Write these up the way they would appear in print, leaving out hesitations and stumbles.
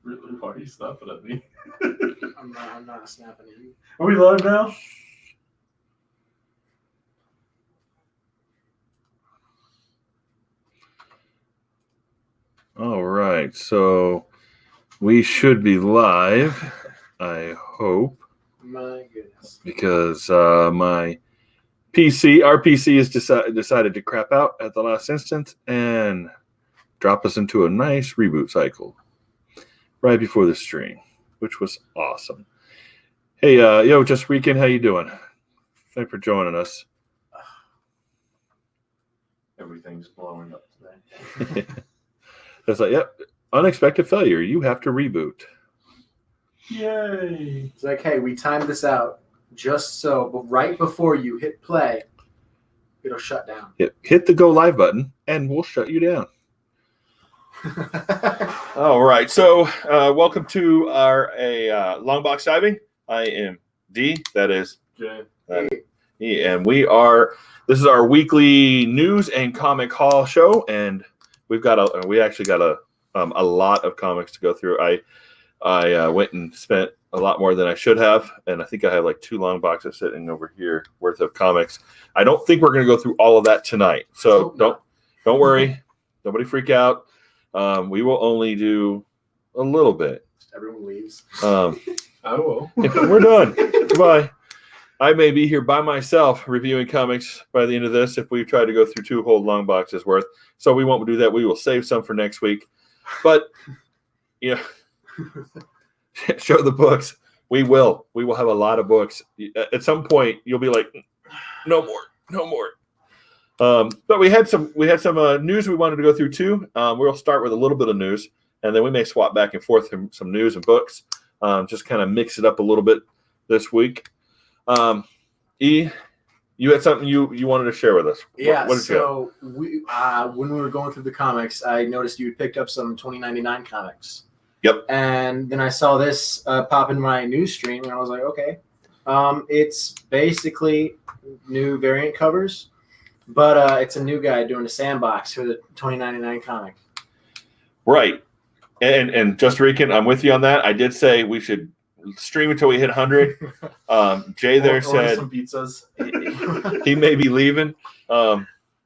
Really? Why are you snapping at me? I'm not snapping at you. Are we live now? All right, so we should be live, I hope, My goodness. because my PC, our PC has decided to crap out at the last instant and drop us into a nice reboot cycle right before the stream, which was awesome. Hey, Just Weekend, how you doing? Thanks for joining us. Everything's blowing up today. It's like, yep, unexpected failure. You have to reboot. Yay! It's like, hey, we timed this out just so, but right before you hit play, it'll shut down. Hit the go live button, and we'll shut you down. All right, so welcome to our Longbox diving. I am D. That is Jay. E, and this is our weekly news and comic haul show, and we actually got a lot of comics to go through. I went and spent a lot more than I should have, and I think I have like 2 long boxes sitting over here worth of comics. I don't think we're going to go through all of that tonight, so don't worry, nobody freak out. We will only do a little bit. Everyone leaves. I will. We're done. Goodbye. I may be here by myself reviewing comics by the end of this if we try to go through 2 whole long boxes worth. So we won't do that. We will save some for next week. But, show the books. We will. We will have a lot of books. At some point, you'll be like, no more. But we had some news we wanted to go through too. We'll start with a little bit of news, and then we may swap back and forth from some news and books. Just kind of mix it up a little bit this week. E, you had something you wanted to share with us. Yeah, what did so when we were going through the comics, I noticed you had picked up some 2099 comics. Yep. And then I saw this pop in my news stream, and I was like, okay. It's basically new variant covers, but it's a new guy doing a sandbox for the 2099 comic. Right. And Just Rican, I'm with you on that. I did say we should stream until we hit 100. Jay there said some pizzas. he may be leaving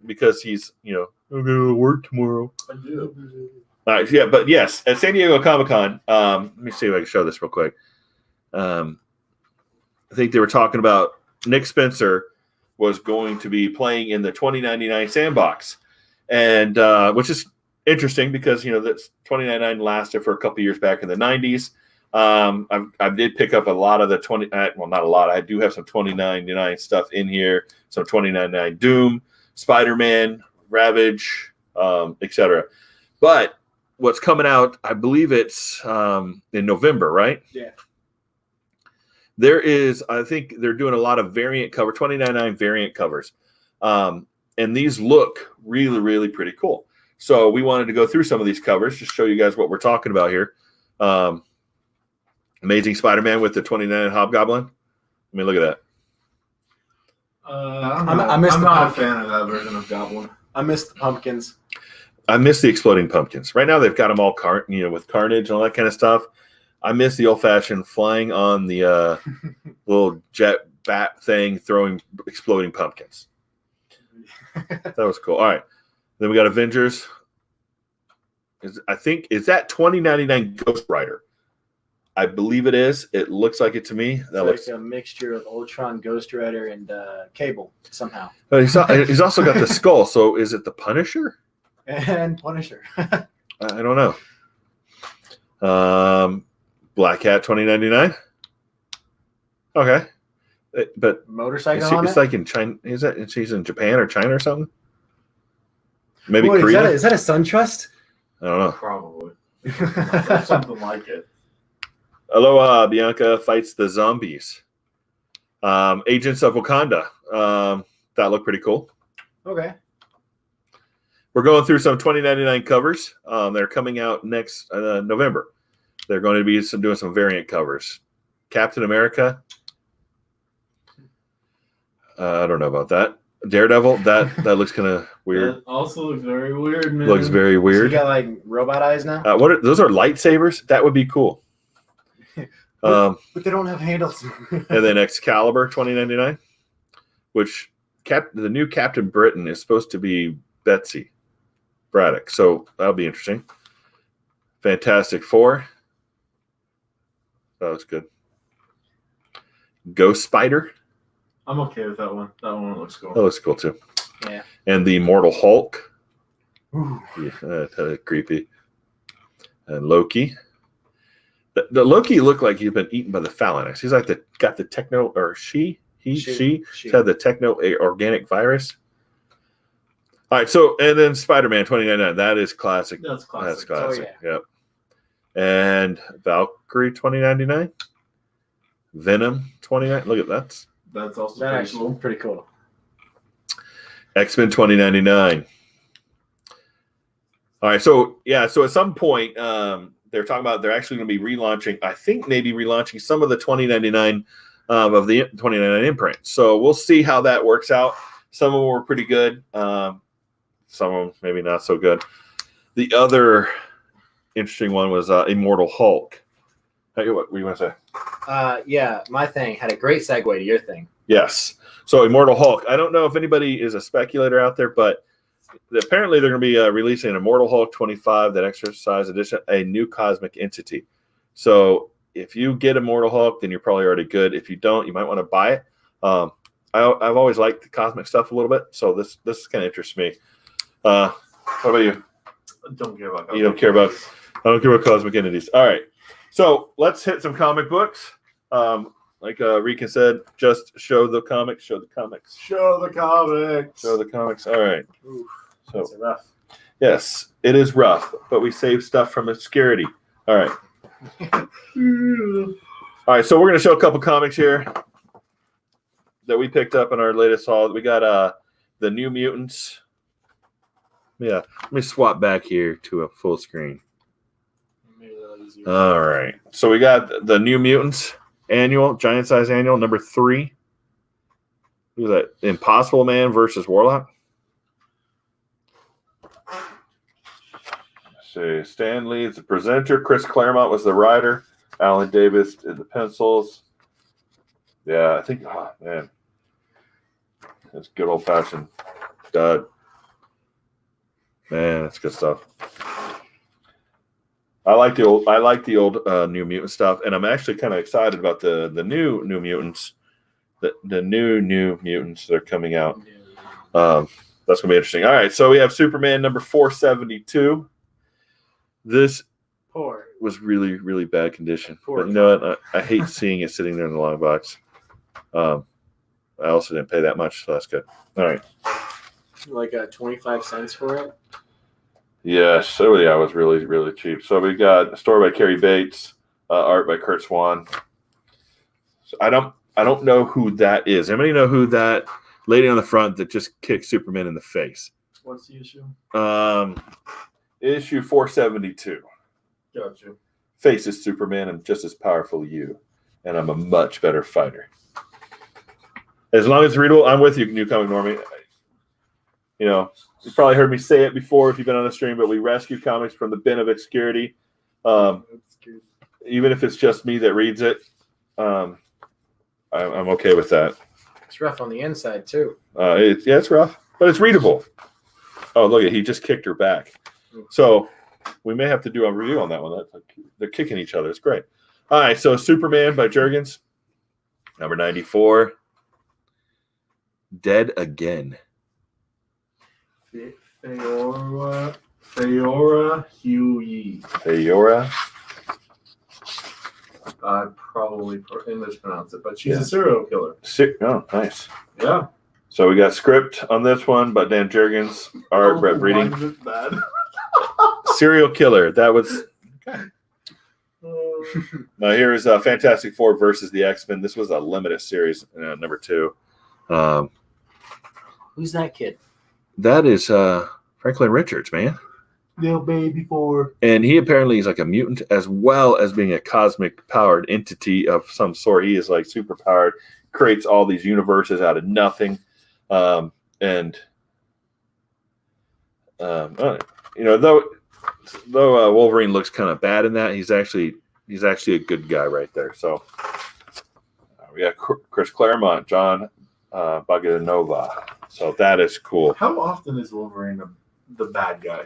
because he's, I'm going to work tomorrow. I do. All right, yeah, but yes, at San Diego Comic-Con, let me see if I can show this real quick. I think they were talking about Nick Spencer was going to be playing in the 2099 sandbox, and which is interesting because that 2099 lasted for a couple years back in the 90s. I did pick up a lot of the not a lot. I do have some 2099 stuff in here, some 2099 Doom, Spider-Man, Ravage, etc. But what's coming out, I believe it's in November, right? Yeah. I think they're doing a lot of variant cover, 2099 variant covers. And these look really, really pretty cool. So we wanted to go through some of these covers, just show you guys what we're talking about here. Amazing Spider-Man with the 29 Hobgoblin. I mean, look at that. I'm not a fan of that version of Goblin. I missed the pumpkins. I miss the exploding pumpkins. Right now they've got them all with carnage and all that kind of stuff. I miss the old-fashioned flying on the little jet bat thing, throwing exploding pumpkins. That was cool. All right. Then we got Avengers. Is that 2099 Ghost Rider? I believe it is. It looks like it to me. That looks like a mixture of Ultron, Ghost Rider, and Cable somehow. But he's also got the skull. So is it the Punisher? And Punisher. I don't know. Black Cat 2099. Okay, but motorcycle. It's like in China. She's in Japan or China or something? Maybe Korea. Is that a SunTrust? I don't know. Probably. Something like it. Aloha, Bianca fights the zombies. Agents of Wakanda. That looked pretty cool. Okay. We're going through some 2099 covers. They're coming out next November. They're going to be doing some variant covers. Captain America. I don't know about that. Daredevil. That looks kind of weird. That also looks very weird, man. Looks very So weird. you got like robot eyes now, What are those? Are lightsabers? That would be cool. but they don't have handles. And then Excalibur 2099, which the new Captain Britain is supposed to be Betsy Braddock. So that'll be interesting. Fantastic Four. That looks good. Ghost Spider. I'm okay with that one. That one looks cool. That looks cool too. Yeah. And the Immortal Hulk. Ooh. Yeah, that's creepy. And Loki. The Loki looked like he's been eaten by the Phalanx. He's like got the techno, or she had the techno organic virus. All right, so and then Spider-Man 2099. That is classic. That's classic. That's classic. Oh, Yep. And Valkyrie 2099. Venom 29. Look at that. That's also That pretty actually cool. pretty cool. X-Men 2099. All right, so at some point, they're talking about they're actually going to be relaunching. I think maybe relaunching some of the 2099 of the 2099 imprint. So we'll see how that works out. Some of them were pretty good. Some of them maybe not so good. The other interesting one was Immortal Hulk. Hey, what do you want to say? Yeah, my thing had a great segue to your thing. Yes. So Immortal Hulk. I don't know if anybody is a speculator out there, but apparently they're going to be releasing an Immortal Hulk 25, that exercise edition, a new cosmic entity. So if you get Immortal Hulk, then you're probably already good. If you don't, you might want to buy it. I've always liked the cosmic stuff a little bit, so this kind of interests me. What about you? I don't care about. You don't care about. I don't care about cosmic entities. All right. So let's hit some comic books. Like Rika said, just show the comics. Show the comics. Show the comics. Show the comics. All right. Ooh, So that's rough. yes, it is rough, but we save stuff from obscurity. All right. All right. So we're gonna show a couple comics here that we picked up in our latest haul. We got the New Mutants. Yeah. Let me swap back here to a full screen. All right. So we got the New Mutants annual, giant size annual, number 3. Who's that? Impossible Man versus Warlock. Let's see. Stan Lee is the presenter. Chris Claremont was the writer. Alan Davis did the pencils. Yeah, I think, oh, man. That's good old fashioned dud. Man, that's good stuff. I like the old New Mutant stuff, and I'm actually kind of excited about the new Mutants, the new Mutants that are coming out. That's gonna be interesting. All right, so we have Superman number 472. This was really, really bad condition, but you know what? I hate seeing it sitting there in the long box. I also didn't pay that much, so that's good. All right. Like 25 cents for it. Yes, so yeah, it was really, really cheap. So we got a story by Carrie Bates, art by Kurt Swan. So I don't know who that is. Anybody know who that lady on the front that just kicked Superman in the face? What's the issue? Issue 472. Gotcha. Face is Superman. I'm just as powerful as you, and I'm a much better fighter. As long as it's readable, I'm with you, New Comic Normie. You know, you probably heard me say it before if you've been on the stream, but we rescue comics from the bin of obscurity. Even if it's just me that reads it, I'm okay with that. It's rough on the inside too. It's rough, but it's readable. Oh, look, he just kicked her back. So we may have to do a review on that one. They're kicking each other. It's great. All right, so Superman by Jurgens, number 94. Dead Again. Feora Huey. Feora. I probably mispronounce it, but she's a serial killer. Oh, nice. Yeah. So we got script on this one by Dan Jurgens, art Brett Breeding. Why is it bad? Serial killer. That was. Now here is Fantastic Four versus the X-Men. This was a limited series, number 2. Who's that kid? That is Franklin Richards, man. Little baby Four. And he apparently is like a mutant as well as being a cosmic powered entity of some sort. He is like super powered, creates all these universes out of nothing. and you know, though Wolverine looks kind of bad in that, he's actually a good guy right there. So we got Chris Claremont, John Bogdanova. So that is cool. How often is Wolverine the bad guy?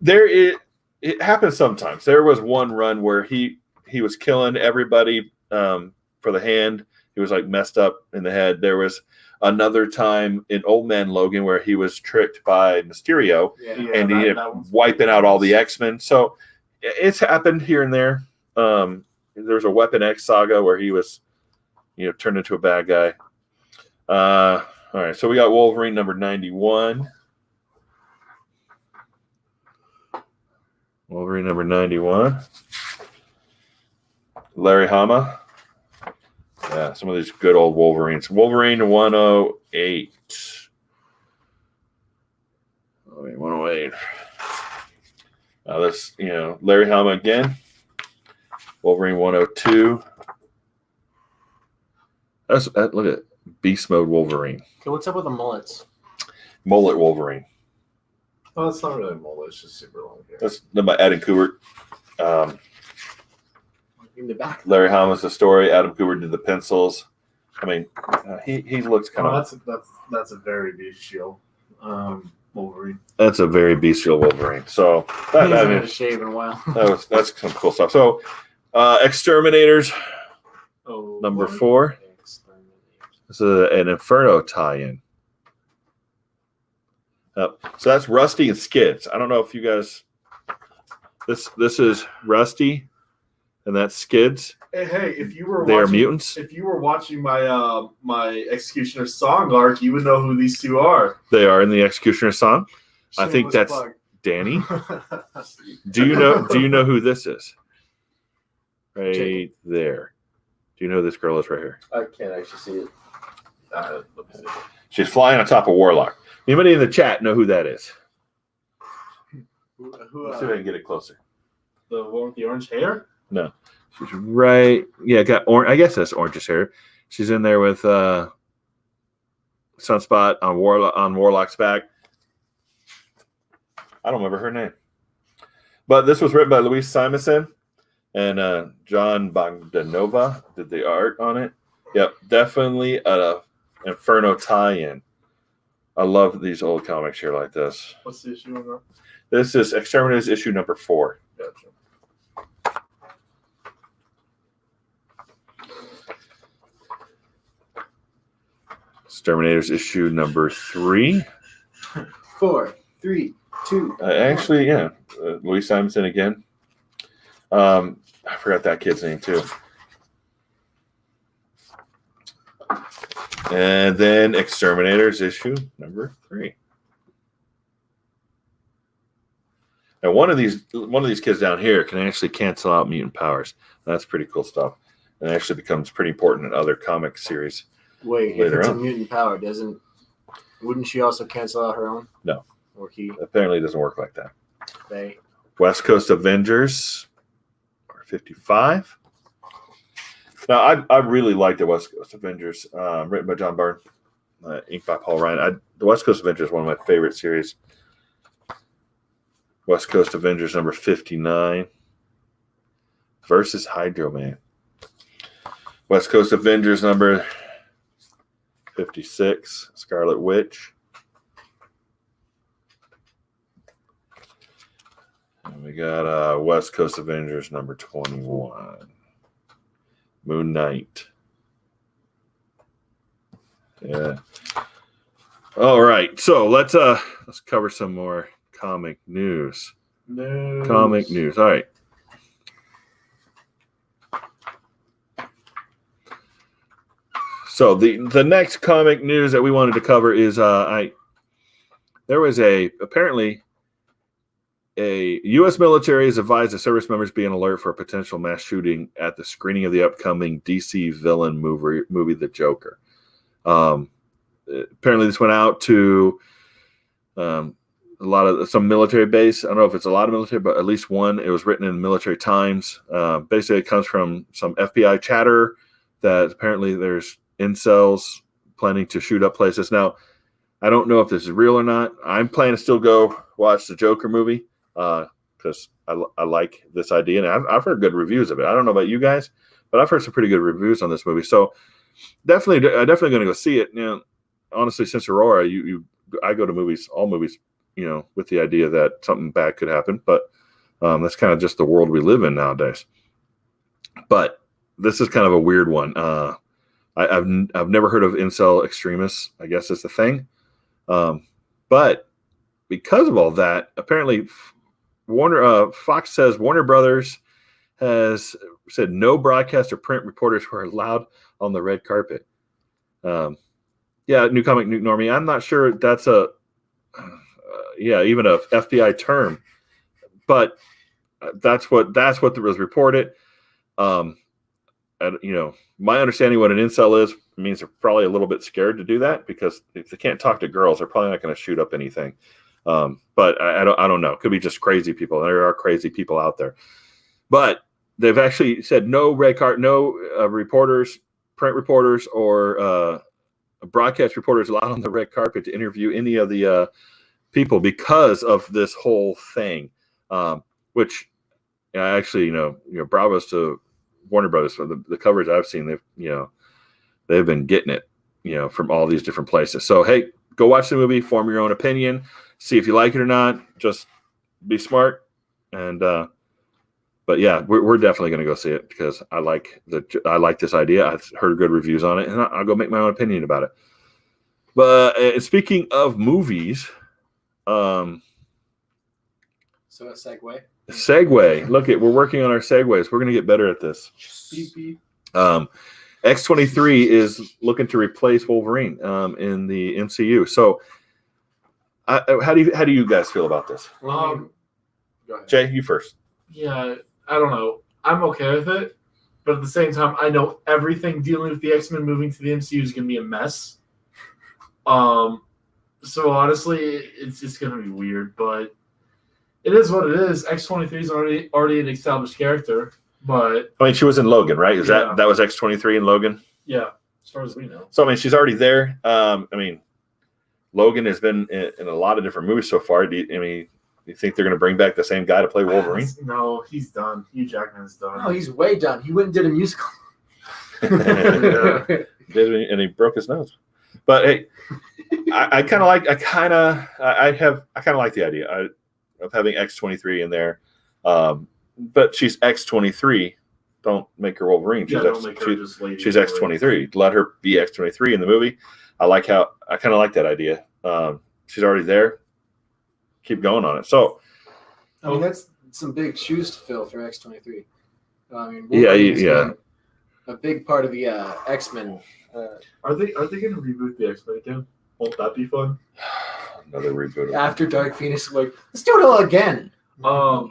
It happens sometimes. There was one run where he was killing everybody for the hand. He was like messed up in the head. There was another time in Old Man Logan where he was tricked by Mysterio, and he ended up wiping out all the X-Men. So it's happened here and there. There's a Weapon X saga where he was, turned into a bad guy. All right, so we got Wolverine number 91. Wolverine number 91. Larry Hama. Yeah, some of these good old Wolverines. Wolverine 108. 108. This, Larry Hama again. Wolverine 102. Look at Beast Mode Wolverine. Okay, what's up with the mullets? Mullet Wolverine. Oh, it's not really a mullet. It's just super long hair. That's done by Adam Kubert. In the back. Larry Hama's the story. Adam Kubert did the pencils. I mean, he looks kind of. That's a very bestial Wolverine. That's a very bestial Wolverine. So He hasn't had a shave in a while. that's some cool stuff. So, Exterminators number 4. This is an Inferno tie-in. So that's Rusty and Skids. I don't know if you guys. This is Rusty, and that's Skids. Hey, if you were they are mutants. If you were watching my my Executioner song arc, you would know who these two are. They are in the Executioner song. I think that's Danny. Do you know who this is? Right Jacob. There. Do you know who this girl is right here? I can't actually see it. Let me see. She's flying on top of Warlock. Anybody in the chat know who that is? Let's see if I can get it closer. The one with the orange hair? No. She's right. Yeah, got I guess that's orange's hair. She's in there with Sunspot on Warlock's back. I don't remember her name. But this was written by Louise Simonson, and John Bogdanova did the art on it. Yep, definitely an Inferno tie-in. I love these old comics here like this. What's the issue on that? This is Exterminators issue number 4. Gotcha. Exterminators issue number 3. 4, 3, 2. Actually, yeah. Louise Simonson again. I forgot that kid's name too. And then Exterminators issue number 3. Now one of these kids down here can actually cancel out mutant powers. That's pretty cool stuff. And it actually becomes pretty important in other comic series. Wait, if later it's on. a mutant power, wouldn't she also cancel out her own? No. Or he? Apparently it doesn't work like that. They? West Coast Avengers, 55. Now, I really like the West Coast Avengers, written by John Byrne, inked by Paul Ryan. The West Coast Avengers is one of my favorite series. West Coast Avengers number 59 versus Hydro Man. West Coast Avengers number 56, Scarlet Witch. And we got West Coast Avengers number 21. Moon Knight. Yeah. All right. So let's cover some more comic news. Comic news. All right. So the next comic news that we wanted to cover is there was apparently a U.S. military has advised the service members be on alert for a potential mass shooting at the screening of the upcoming DC villain movie The Joker. Apparently this went out to some military base. I don't know if it's a lot of military, but at least one. It was written in Military Times. Basically, it comes from some FBI chatter that apparently there's incels planning to shoot up places. Now, I don't know if this is real or not. I'm planning to still go watch the Joker movie because I like this idea, and I've heard good reviews of it. I don't know about you guys, but I've heard some pretty good reviews on this movie. So definitely going to go see it. You know, honestly, since Aurora, I go to movies, all movies, you know, with the idea that something bad could happen, but that's kind of just the world we live in nowadays. But this is kind of a weird one. I've never heard of incel extremists. I guess it's a thing. But because of all that, apparently Fox says Warner Brothers has said no broadcast or print reporters were allowed on the red carpet. Yeah, New Comic Nuke Normie. I'm not sure that's even a FBI term, but that's what was reported. You know, my understanding what an incel is means they're probably a little bit scared to do that because if they can't talk to girls, they're probably not going to shoot up anything. But I don't know. It could be just crazy people. There are crazy people out there. But they've actually said no red card, no reporters, print reporters, or broadcast reporters allowed on the red carpet to interview any of the people because of this whole thing. Which actually, you know, bravos to Warner Brothers for the coverage I've seen. They've been getting it, you know, from all these different places. So hey, go watch the movie, form your own opinion, see if you like it or not. Just be smart. And but yeah, we're definitely going to go see it because I like this idea. I've heard good reviews on it, and I'll go make my own opinion about it. But speaking of movies, So a segue. Look, we're working on our segues. We're going to get better at this. Beep, beep. X-23 is looking to replace Wolverine in the MCU. So, how do you guys feel about this? Go ahead. Jay, you first. Yeah, I don't know. I'm okay with it, but at the same time, I know everything dealing with the X-Men moving to the MCU is going to be a mess. So honestly, it's just going to be weird, but it is what it is. X-23 is already an established character, but I mean, she was in Logan, right? Yeah. That was X-23 in Logan? Yeah, as far as we know. So I mean, she's already there. I mean, Logan has been in a lot of different movies so far. Do you think they're going to bring back the same guy to play Wolverine? No, he's done. Hugh Jackman's done. No, he's way done. He went and did a musical. And he broke his nose. But hey, I kind of like the idea of having X-23 in there. But she's X-23. Don't make her Wolverine. She's she's X-23. Let her be X-23 in the movie. I kind of like that idea. She's already there. Keep going on it. So, I mean, that's some big shoes to fill for X-23. I mean, yeah. A big part of the X-Men. Are they going to reboot the X-Men again? Won't that be fun? Another reboot. After Dark Phoenix, like, let's do it all again. Oh,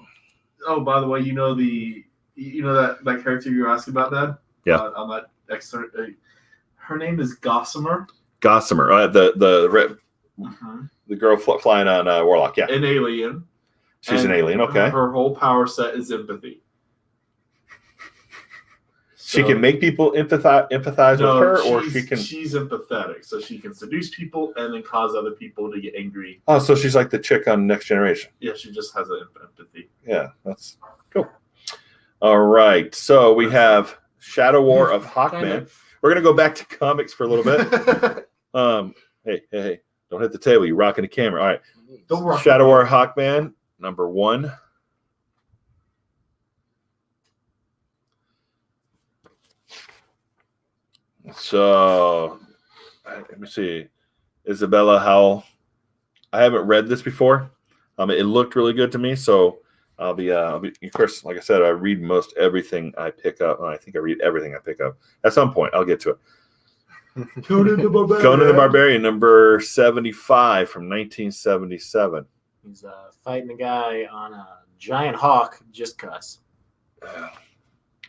by the way, you know that character you were asking about, Dad? Yeah. On that her name is Gossamer. Gossamer, the girl flying on Warlock. Yeah, An alien. She's an alien. Okay. Her whole power set is empathy. She can make people empathize with her, or she's empathetic, so she can seduce people and then cause other people to get angry. Oh, so she's like the chick on Next Generation. Yeah, she just has an empathy. Yeah, that's cool. All right, so we have Shadow War of Hawkman. We're gonna go back to comics for a little bit. Hey, don't hit the table. You're rocking the camera. All right, don't rock. Shadow War of Hawkman, #1. So, let me see. Isabella Howell. I haven't read this before. It looked really good to me, so I'll be. Of course, like I said, I read most everything I pick up. I think I read everything I pick up. At some point, I'll get to it. Conan the Barbarian, number 75 from 1977. He's fighting a guy on a giant hawk, just cuss.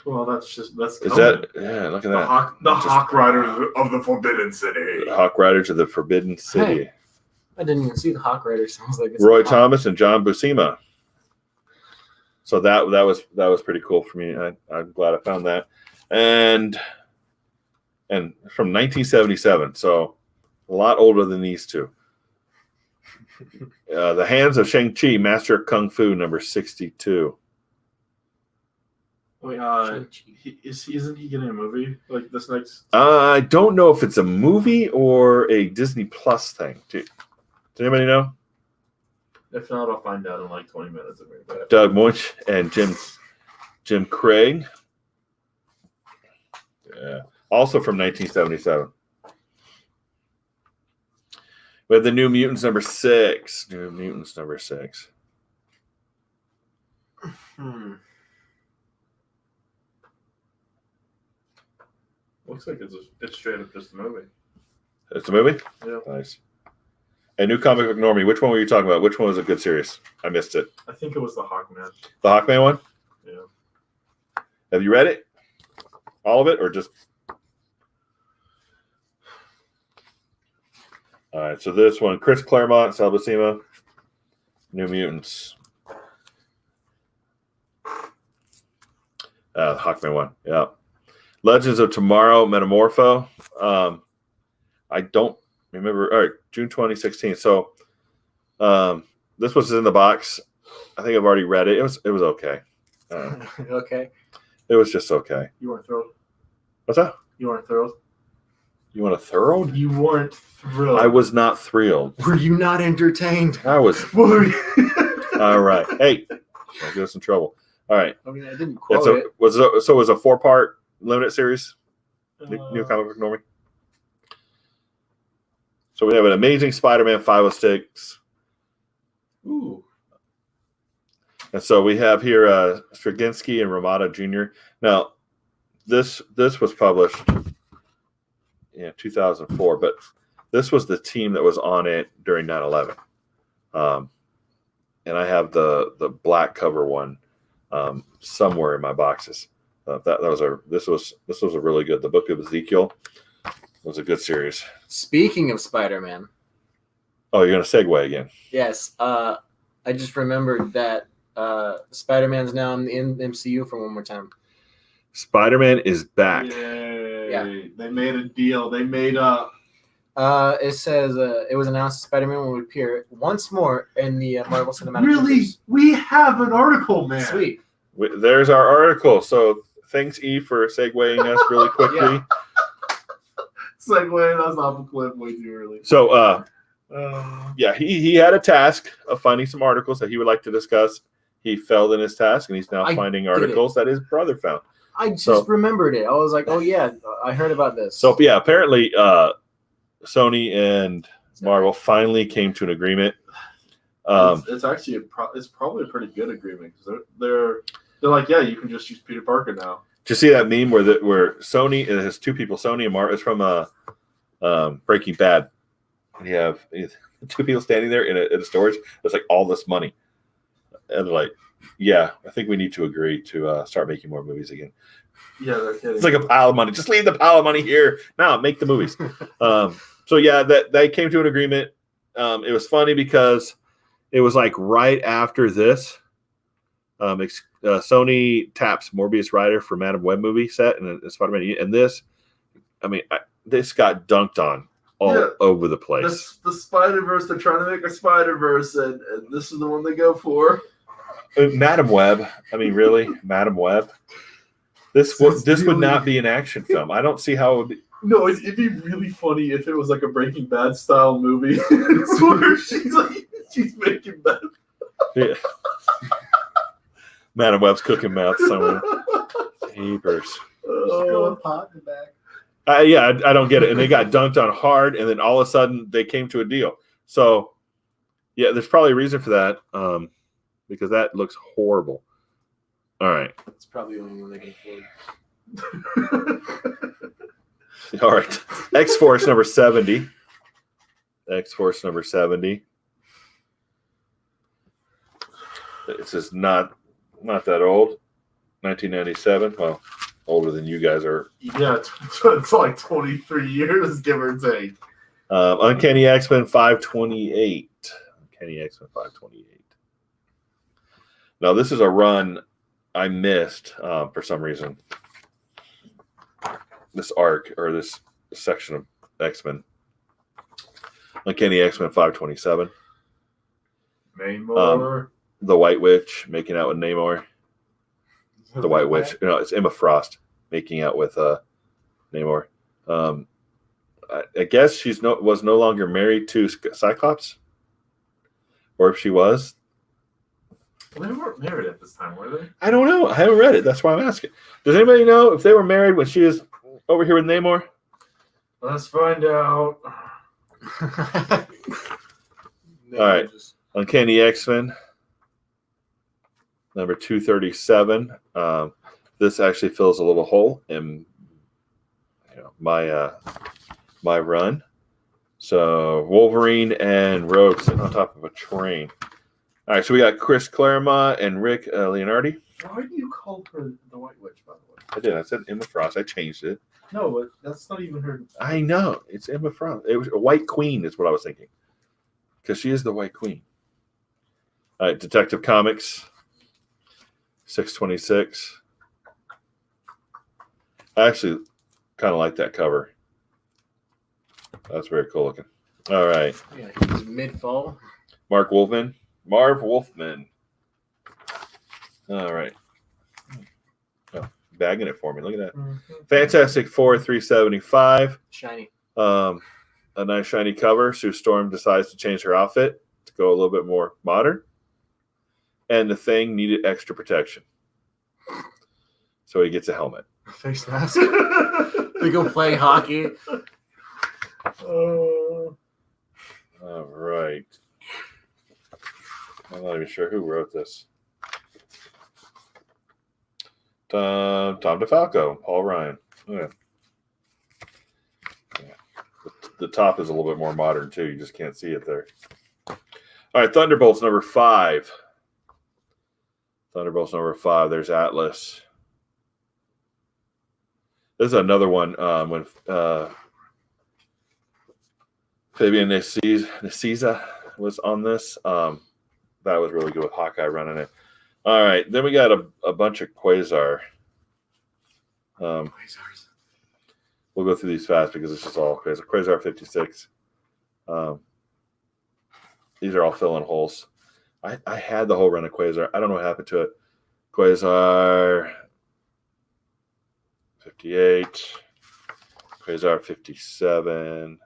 Well, that's is that? Yeah, look at that. The Hawk Riders of the Forbidden City. The Hawk Riders of the Forbidden City. Hey, I didn't even see the Hawk Riders. Sounds like it's Roy Thomas and John Buscema. So that was pretty cool for me. I'm glad I found that. And from 1977, so a lot older than these two. The Hands of Shang-Chi, Master of Kung Fu, number 62. Wait, isn't he getting a movie like this next? I don't know if it's a movie or a Disney Plus thing. Does anybody know? If not, I'll find out in like 20 minutes. Doug Moench and Jim Craig. Yeah, also from 1977. We have the New Mutants number 6. New Mutants number 6. Looks like it's straight up just a movie. It's a movie? Yeah. Nice. A new comic book, Normie. Which one were you talking about? Which one was a good series? I missed it. I think it was the Hawkman. The Hawkman one? Yeah. Have you read it? All of it, or just? All right. So this one, Chris Claremont, Sal Buscema, New Mutants. The Hawkman one. Yeah. Legends of Tomorrow, Metamorpho. I don't remember. All right, June 2016. So this was in the box. I think I've already read it. It was okay. Okay. It was just okay. You weren't thrilled. What's that? You weren't thrilled. You want a thorough? You weren't thrilled. I was not thrilled. Were you not entertained? I was. All right. Hey, don't get us in trouble. All right. I mean, I didn't quote it. It was a 4-part limited series. New comic book, Normie. So we have an Amazing Spider-Man 506. Ooh. And so we have here Straczynski and Ramada Jr. Now, this was published in 2004, but this was the team that was on it during 9/11. And I have the black cover one somewhere in my boxes. This was a really good. The Book of Ezekiel was a good series. Speaking of Spider-Man. Oh, you're gonna segue again? Yes. I just remembered that Spider-Man's now in the MCU for one more time. Spider-Man is back. Yay. Yeah. They made a deal. They made up. It says it was announced that Spider-Man would appear once more in the Marvel Cinematic Really? Universe. We have an article, man. Sweet. There's our article. So thanks, E, for segueing us really quickly. Yeah. Segue us off a cliff way too early. So, yeah, he had a task of finding some articles that he would like to discuss. He failed in his task, and he's now finding articles that his brother found. I just remembered it. I was like, oh, yeah, I heard about this. So, yeah, apparently Sony and Marvel finally came to an agreement. It's actually it's probably a pretty good agreement because they're like, yeah, you can just use Peter Parker now. Did you see that meme where Sony, it has two people, Sony and Marvel? It's from Breaking Bad. And you have two people standing there in a storage. It's like all this money. And they're like, yeah, I think we need to agree to start making more movies again. Yeah, they're kidding. It's like a pile of money. Just leave the pile of money here. Now make the movies. So, yeah, that they came to an agreement. It was funny because it was like right after this. Sony taps Morbius Rider for Madam Web movie set and Spider-Man. And this, I mean, this got dunked on all over the place. The Spider-Verse, they're trying to make a Spider-Verse, and this is the one they go for. Madam Web. I mean, really? Madam Web? This would not be an action film. I don't see how it would be. No, it'd be really funny if it was like a Breaking Bad style movie. Where she's making meth. Yeah. Madam Web's cooking meth somewhere. Papers. pot in the back. I don't get it. And they got dunked on hard, and then all of a sudden they came to a deal. So, yeah, there's probably a reason for that, because that looks horrible. All right. It's probably the only one they can afford. All right. X-Force number 70. X-Force number 70. This is not that old. 1997. Well, older than you guys are. Yeah, it's like 23 years, give or take. Uncanny X-Men 528. Uncanny X-Men 528. Now, this is a run I missed for some reason. This arc or this section of X-Men. Uncanny X-Men 527. Namor. The White Witch making out with Namor. The White Witch. No, it's Emma Frost making out with Namor. I guess she's was no longer married to Cyclops, or if she was, Well, they weren't married at this time, were they? I don't know. I haven't read it. That's why I'm asking. Does anybody know if they were married when she was over here with Namor? Let's find out. All right. Uncanny X-Men, number 237. This actually fills a little hole in my run. So Wolverine and Rogue sitting on top of a train. All right, so we got Chris Claremont and Rick Leonardi. Why do you call her the White Witch, by the way? I did. I said Emma Frost. I changed it. No, but that's not even her. I know. It's Emma Frost. It was a White Queen is what I was thinking. Because she is the White Queen. All right, Detective Comics, 626. I actually kind of like that cover. That's very cool looking. All right. Yeah, he's mid-fall. Marv Wolfman. All right. Oh, bagging it for me. Look at that. Mm-hmm. Fantastic Four 375. Shiny. A nice shiny cover. Sue Storm decides to change her outfit to go a little bit more modern. And the Thing needed extra protection. So he gets a helmet. Face mask. They go play hockey. All right. I'm not even sure who wrote this. Tom DeFalco, Paul Ryan. Yeah. The top is a little bit more modern too. You just can't see it there. All right, Thunderbolts number 5. Thunderbolts number 5. There's Atlas. This is another one when Fabian Nicieza was on this. That was really good with Hawkeye running it. All right, then we got a bunch of Quasar. Quasars. We'll go through these fast because it's just all Quasar. Quasar 56. These are all filling holes. I had the whole run of Quasar. I don't know what happened to it. Quasar 58. Quasar 57.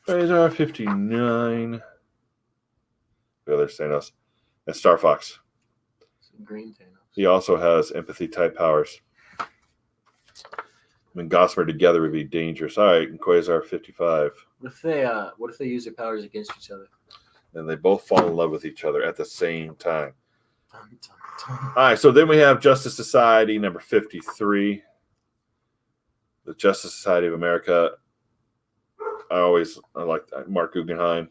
Quasar 59. The other Thanos. And Star Fox. Green Thanos. He also has empathy type powers. And Gossamer together would be dangerous. All right, and Quasar 55. What if they use their powers against each other? And they both fall in love with each other at the same time. Dun, dun, dun. All right, so then we have Justice Society number 53. The Justice Society of America. I like Mark Guggenheim.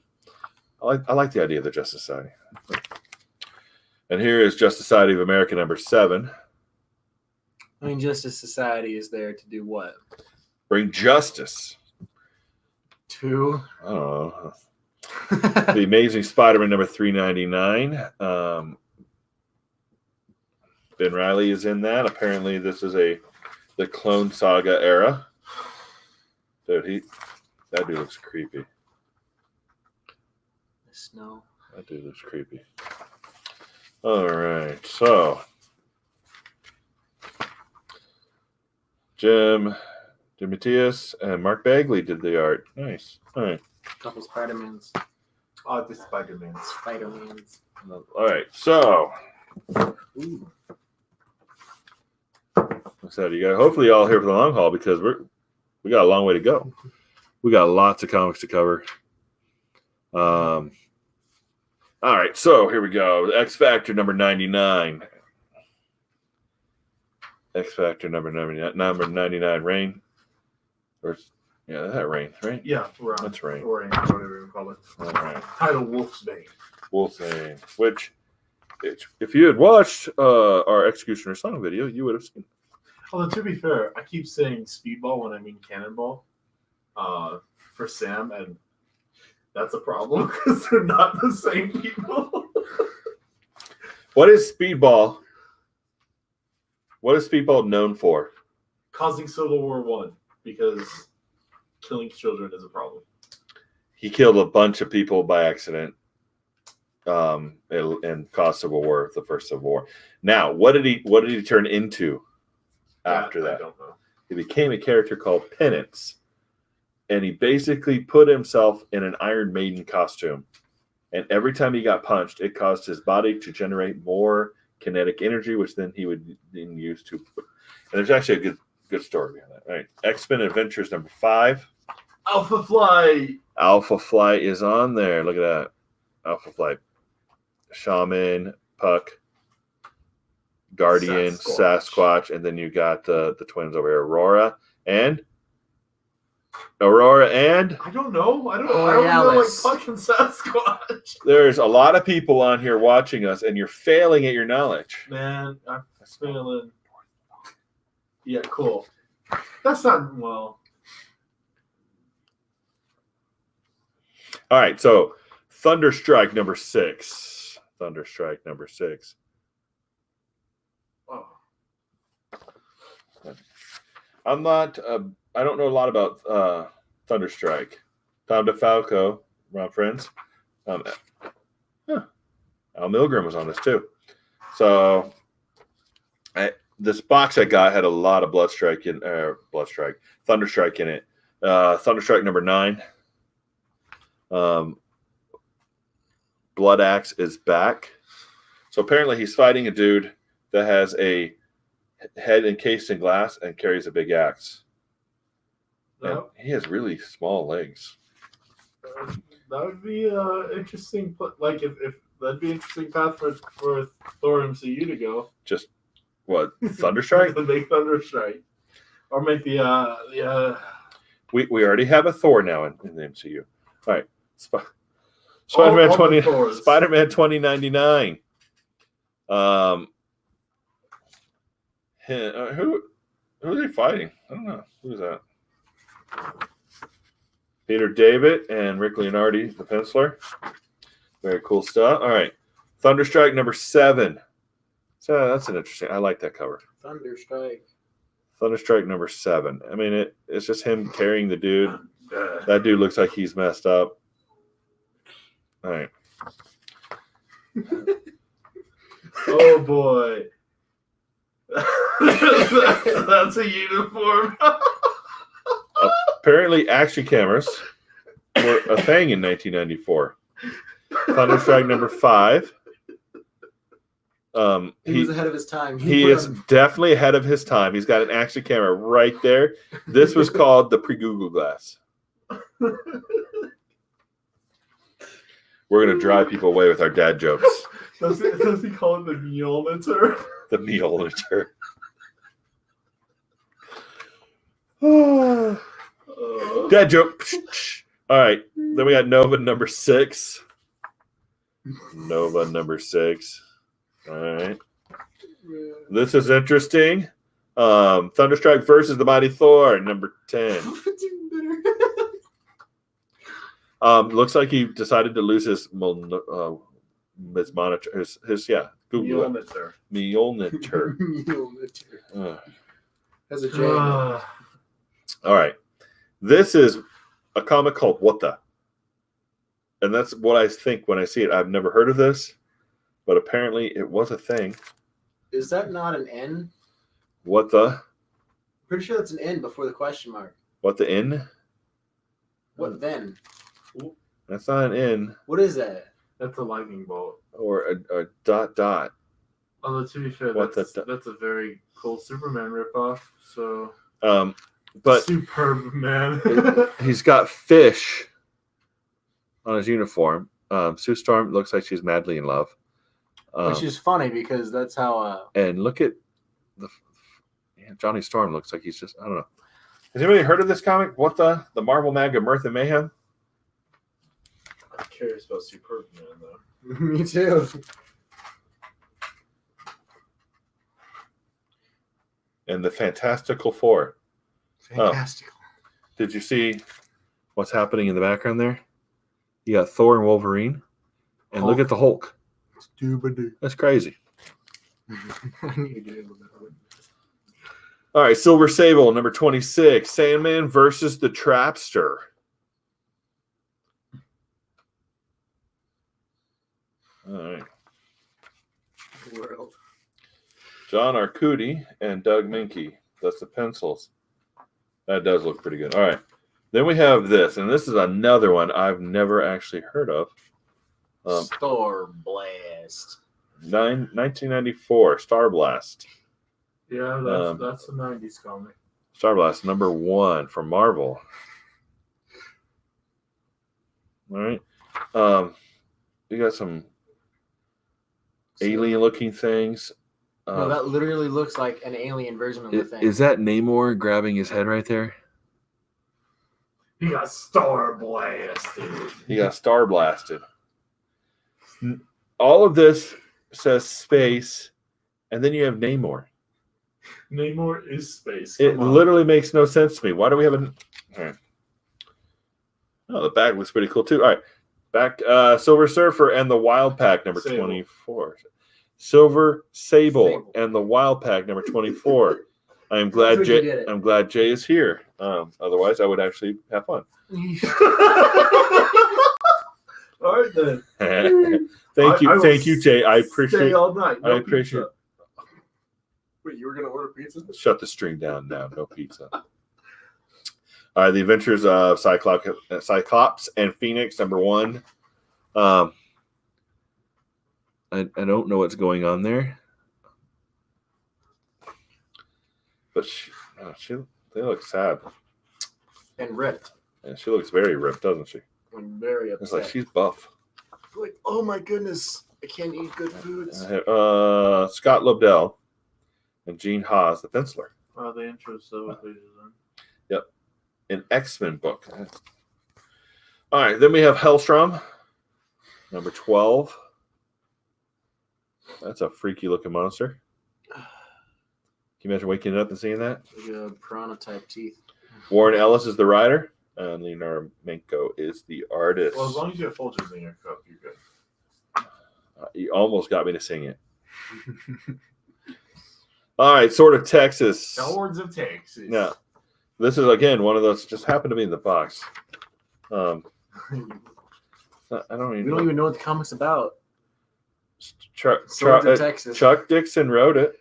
I like the idea of the Justice Society. And here is Justice Society of America number 7. I mean, Justice Society is there to do what? Bring justice. To? I don't know. The Amazing Spider-Man number 399. Ben Reilly is in that. Apparently, this is the Clone Saga era. Dude, that dude looks creepy. The snow. That dude looks creepy. All right, so Jim DeMatteis and Mark Bagley did the art. Nice. All right. Couple Spider-Mans. Oh, the Spider-Man. Spider-Mans. All right. So, Ooh. so you got hopefully y'all here for the long haul because we got a long way to go. We got lots of comics to cover. All right, so here we go. X Factor number 99. X Factor number 99. Number 99. Rain. Yeah, that's Rain, right? Yeah, That's Rain. Or whatever you call it. All right. Title Wolf's Bane. Wolfsbane. Which, if you had watched our Executioner Song video, you would have seen. Although, to be fair, I keep saying Speedball when I mean Cannonball for Sam, and that's a problem because they're not the same people. What is Speedball? What is Speedball known for? Causing Civil War I because killing children is a problem. He killed a bunch of people by accident. in cause Civil War, the first Civil War. Now, what did he turn into after that? I don't know. He became a character called Penance, and he basically put himself in an Iron Maiden costume. And every time he got punched, it caused his body to generate more kinetic energy, which then he would then use to. And there's actually a good story behind that. All right, X-Men Adventures number 5. Alpha Flight. Alpha Flight is on there. Look at that, Alpha Flight. Shaman, Puck, Guardian, Sasquatch, and then you got the twins over here, Aurora and. I don't know. I don't know like fucking Sasquatch. There's a lot of people on here watching us, and you're failing at your knowledge. Man, I'm failing. Yeah, cool. That's not well. All right, so Thunderstrike number 6. Thunderstrike number 6. Oh. I'm not. I don't know a lot about Thunderstrike. Tom DeFalco, my friends. Al Milgram was on this too. So this box I got had a lot of Thunderstrike in it. Thunderstrike number 9. Blood Axe is back. So apparently he's fighting a dude that has a head encased in glass and carries a big axe. And he has really small legs. That would be interesting. Like if that'd be an interesting path for Thor MCU to go. Just what, Thunderstrike? Make Thunderstrike, or make the We already have a Thor now in the MCU. All right, Spider-Man 2099. Who's he fighting? I don't know. Who's that? Peter David and Rick Leonardi, the penciler. Very cool stuff. All right. Thunderstrike number 7. So that's an interesting. I like that cover. Thunderstrike number 7. I mean, it's just him carrying the dude. That dude looks like he's messed up. All right. Oh boy. That's a uniform. Apparently, action cameras were a thing in 1994. Thunderstrike number 5. He was ahead of his time. He is definitely ahead of his time. He's got an action camera right there. This was called the pre-Google glass. We're going to drive people away with our dad jokes. Does he call it the Mjolnir? The Mjolnir. Dad joke. All right. Then we got Nova number 6. Nova number 6. All right. This is interesting. Thunderstrike versus the Mighty Thor, number 10. Looks like he decided to lose his monitor. His Google Mjolnir. Mjolnir. As a J. All right. This is a comic called What the? And that's what I think when I see it. I've never heard of this, but apparently it was a thing. Is that not an N? What the? Pretty sure that's an N before the question mark. What the N? What then? That's not an N. What is that? That's a lightning bolt. Or a dot. Although to be fair, that's a very cool Superman ripoff. So, but superb man. He's got fish on his uniform. Sue Storm looks like she's madly in love. Which is funny because that's how. And look at Johnny Storm looks like he's just, I don't know. Has anybody heard of this comic? What the Marvel Mag of Mirth and Mayhem? I'm curious about Superb Man though. Me too. And the Fantastical Four. Fantastical. Did you see what's happening in the background there? You got Thor and Wolverine. And Look at the Hulk. That's crazy. I need to get into that one. All right, Silver Sable, number 26. Sandman versus the Trapster. All right. World. John Arcudi and Doug Minke. That's the pencils. That does look pretty good. All right. Then we have this, and this is another one I've never actually heard of. Star Blast. 1994, Star Blast. Yeah, that's the 90s comic. Star Blast, #1 from Marvel. All right. You got some alien-looking things. No, that literally looks like an alien version of the thing. Is that Namor grabbing his head right there? He got Star Blasted. He got Star Blasted. All of this says space, and then you have Namor. Namor is space. It literally makes no sense to me. Why do we have a... All right. Oh, the back looks pretty cool, too. All right. Back, Silver Surfer and the Wild Pack, number Sable. 24. Silver Sable and the Wild Pack, number 24. I'm glad Jay is here. Otherwise, I would actually have fun. All right, then. Thank you, Jay. I Stay appreciate. all night. I appreciate. Wait, you were gonna order pizza? Shut the string down now. No pizza. All right, The Adventures of Cyclops and Phoenix, #1. I don't know what's going on there, but they look sad. And ripped. And she looks very ripped, doesn't she? I'm very upset. It's like she's buff. Like, oh my goodness, I can't eat good foods. Scott Lobdell and Gene Haas, the penciler. Oh, the intro's so pages in. Yep. An X-Men book. All right, then we have Hellstrom, #12. That's a freaky looking monster. Can you imagine waking up and seeing that? Like a piranha type teeth. Warren Ellis is the writer, and Leonardo Menko is the artist. Well, as long as you have Folgers in your cup, you're good. You almost got me to sing it. All right, Sword of Texas. Swords of Texas. Yeah. This is, again, one of those, just happened to be in the box. I don't even We don't even know what the comic's about. Swords of Texas. Chuck Dixon wrote it.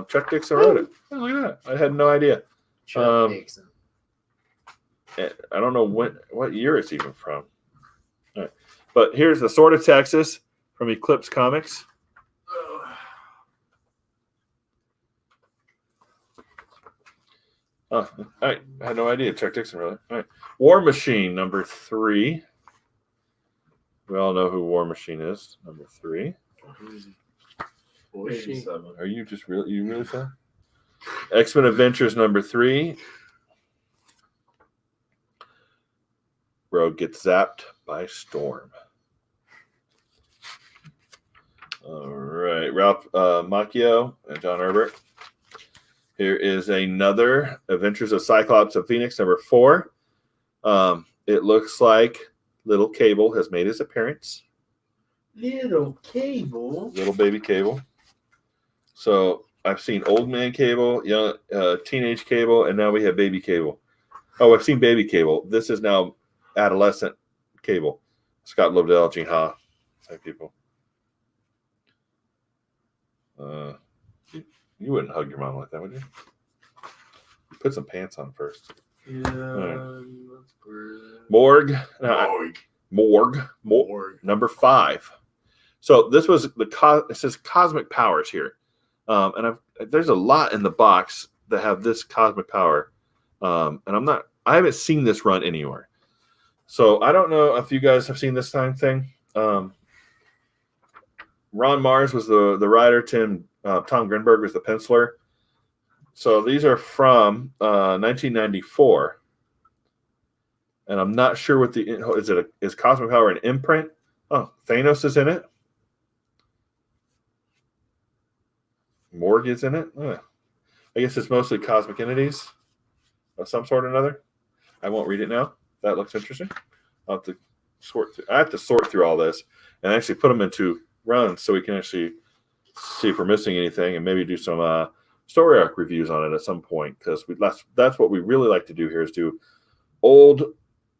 Chuck Dixon wrote it. Oh, look at that. I had no idea. Chuck Dixon. I don't know what year it's even from. All right. But here's the Sword of Texas from Eclipse Comics. Oh, all right. I had no idea. Chuck Dixon wrote it. All right. War Machine, #3. We all know who War Machine is. #3. Are you just really? You really sad? X-Men Adventures #3. Rogue gets zapped by Storm. All right, Ralph Macchio and John Herbert. Here is another Adventures of Cyclops and Phoenix #4. It looks like Little Cable has made his appearance. Little Cable? Little baby Cable. So I've seen old man Cable, young teenage Cable, and now we have baby Cable. Oh, I've seen baby Cable. This is now adolescent Cable. Scott Lobdell, Gene Ha, type people. You wouldn't hug your mom like that, would you? Put some pants on first. Yeah. Right. That's weird. Morgue. Morgue. #5. So this was it says Cosmic Powers here. And there's a lot in the box that have this Cosmic Power. And I haven't seen this run anywhere. So I don't know if you guys have seen this thing. Ron Mars was the writer. Tom Grinberg was the penciler. So these are from 1994. And I'm not sure what is Cosmic Power an imprint? Oh, Thanos is in it. Morgue is in it. I guess it's mostly cosmic entities of some sort or another. I won't read it now. That looks interesting. I'll have to sort through all this and actually put them into runs so we can actually see if we're missing anything and maybe do some story arc reviews on it at some point, because that's what we really like to do here, is do old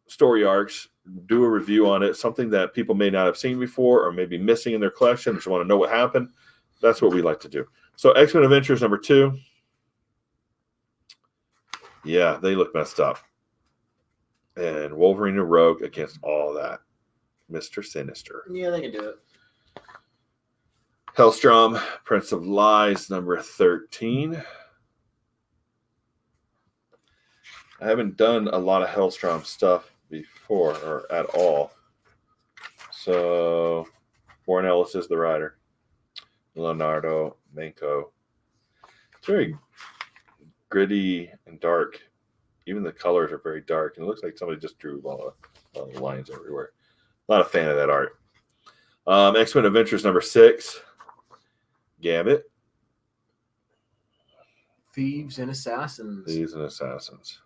story arcs do a review on it, something that people may not have seen before or maybe missing in their collection, just want to know what happened. That's what we like to do. So X-Men Adventures number 2. Yeah, they look messed up. And Wolverine and Rogue against all that. Mr. Sinister. Yeah, they can do it. Hellstrom, Prince of Lies, number 13. I haven't done a lot of Hellstrom stuff before or at all. So, Warren Ellis is the writer. Leonardo Manco. It's very gritty and dark. Even the colors are very dark. And it looks like somebody just drew a lot of lines everywhere. Not a fan of that art. X-Men Adventures number 6. Gambit. Thieves and Assassins.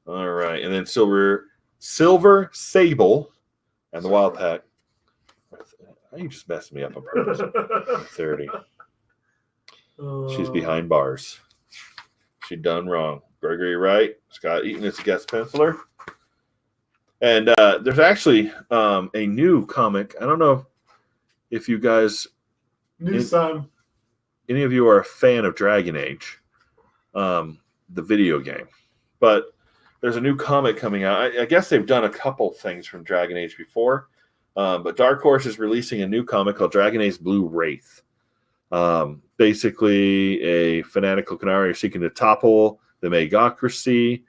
All right. And then Silver Sable and the Wild Pack. You just messed me up on purpose. 30. She's behind bars. She done wrong. Gregory Wright, Scott Eaton is a guest penciler. And there's actually a new comic. I don't know if you guys... Any of you are a fan of Dragon Age, the video game. But there's a new comic coming out. I guess they've done a couple things from Dragon Age before. But Dark Horse is releasing a new comic called Dragon Age Blue Wraith. Basically, a fanatical Canary seeking to topple the Megocracy,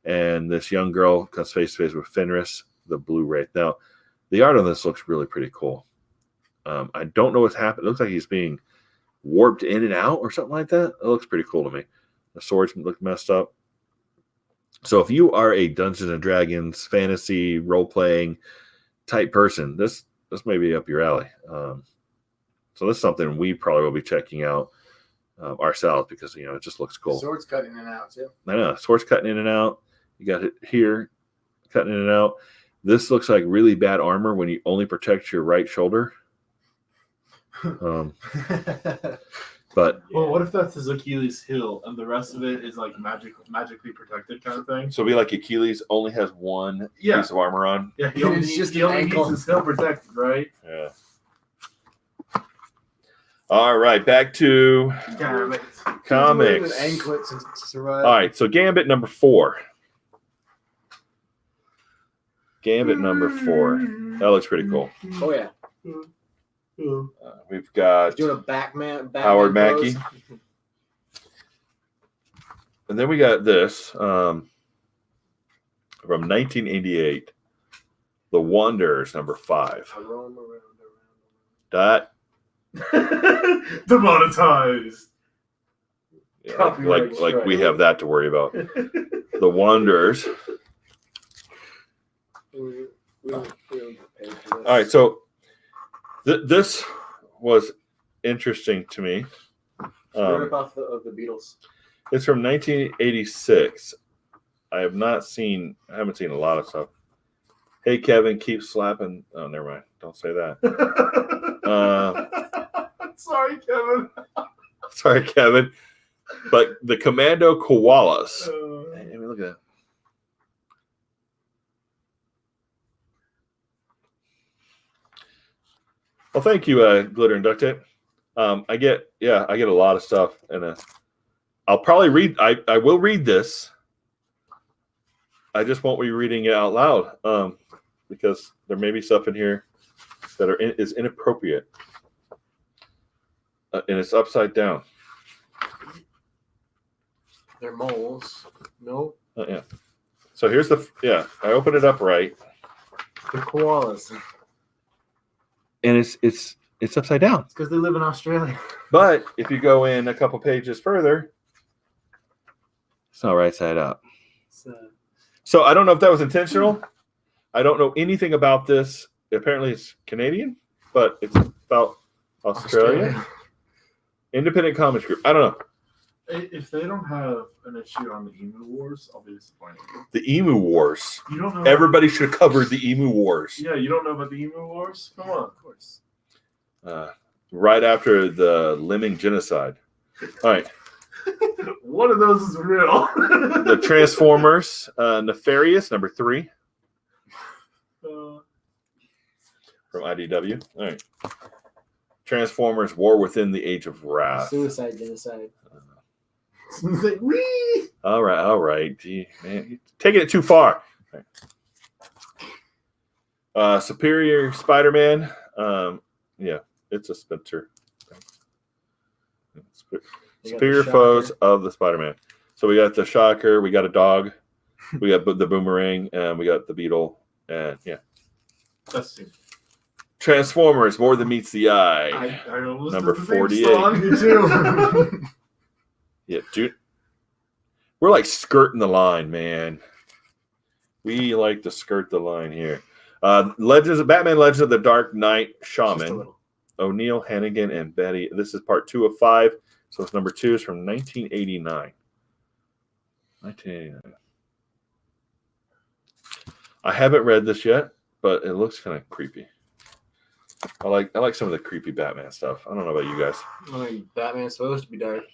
and this young girl comes face to face with Fenris, the Blue Wraith. Now, the art on this looks really pretty cool. I don't know what's happened. It looks like he's being warped in and out or something like that. It looks pretty cool to me. The swords look messed up. So if you are a Dungeons and Dragons fantasy role-playing type person, this may be up your alley. So this is something we probably will be checking out ourselves because, it just looks cool. Swords cutting in and out, too. I know. Swords cutting in and out. You got it here, cutting in and out. This looks like really bad armor when you only protect your right shoulder. But well, what if that's his Achilles heel and the rest of it is like magically protected kind of thing? So it'll be like Achilles only has one piece of armor on. Yeah, he only needs his heel protected, right? Yeah. All right, back to comics. Anklets and survive. All right, so Gambit number 4. Gambit number 4. That looks pretty cool. Oh yeah. We've got doing a Batman Howard Mackie. And then we got this from 1988. The Wanderers number 5. That demonetized. Yeah, like we have that to worry about. The Wanderers. All right, so this was interesting to me. Rip-off of the Beatles. It's from 1986. I haven't seen a lot of stuff. Hey Kevin, keep slapping. Oh, never mind. Don't say that. Sorry, Kevin. Sorry, Kevin. But the Commando Koalas. Hey, look at that. Well, thank you, Glitter and Duct Tape. I get a lot of stuff, and I'll probably read. I will read this. I just won't be reading it out loud because there may be stuff in here that is inappropriate, and it's upside down. They're moles. No. Yeah. So here's I opened it up right. The koalas. And it's upside down. It's because they live in Australia. But if you go in a couple pages further, it's not right side up. So I don't know if that was intentional. I don't know anything about this. Apparently it's Canadian, but it's about Australia. Independent Comics Group. I don't know. If they don't have an issue on the Emu Wars, I'll be disappointed. The Emu Wars. You don't know. Everybody should have covered the Emu Wars. Yeah, you don't know about the Emu Wars? Come on, of course. Right after the Lemming genocide. All right. One of those is real. The Transformers, Nefarious, number 3. from IDW. All right. Transformers: War Within the Age of Wrath. Suicide genocide. Whee! All right. Gee, man, you're taking it too far. Right. Superior Spider-Man. Yeah, it's a Spencer. Superior foes of the Spider-Man. So we got the Shocker, we got a dog, we got the Boomerang, and we got the Beetle, and yeah. Let's see. Transformers: More Than Meets the Eye. I don't listen Number to the theme 48. song. Me too. Yeah, dude. We're like skirting the line, man. We like to skirt the line here. Batman Legends of the Dark Knight Shaman. O'Neill, Hannigan, and Betty. This is part 2 of 5. So it's number 2 is from 1989. 1989. I haven't read this yet, but it looks kind of creepy. I like some of the creepy Batman stuff. I don't know about you guys. I mean, Batman's supposed to be dark.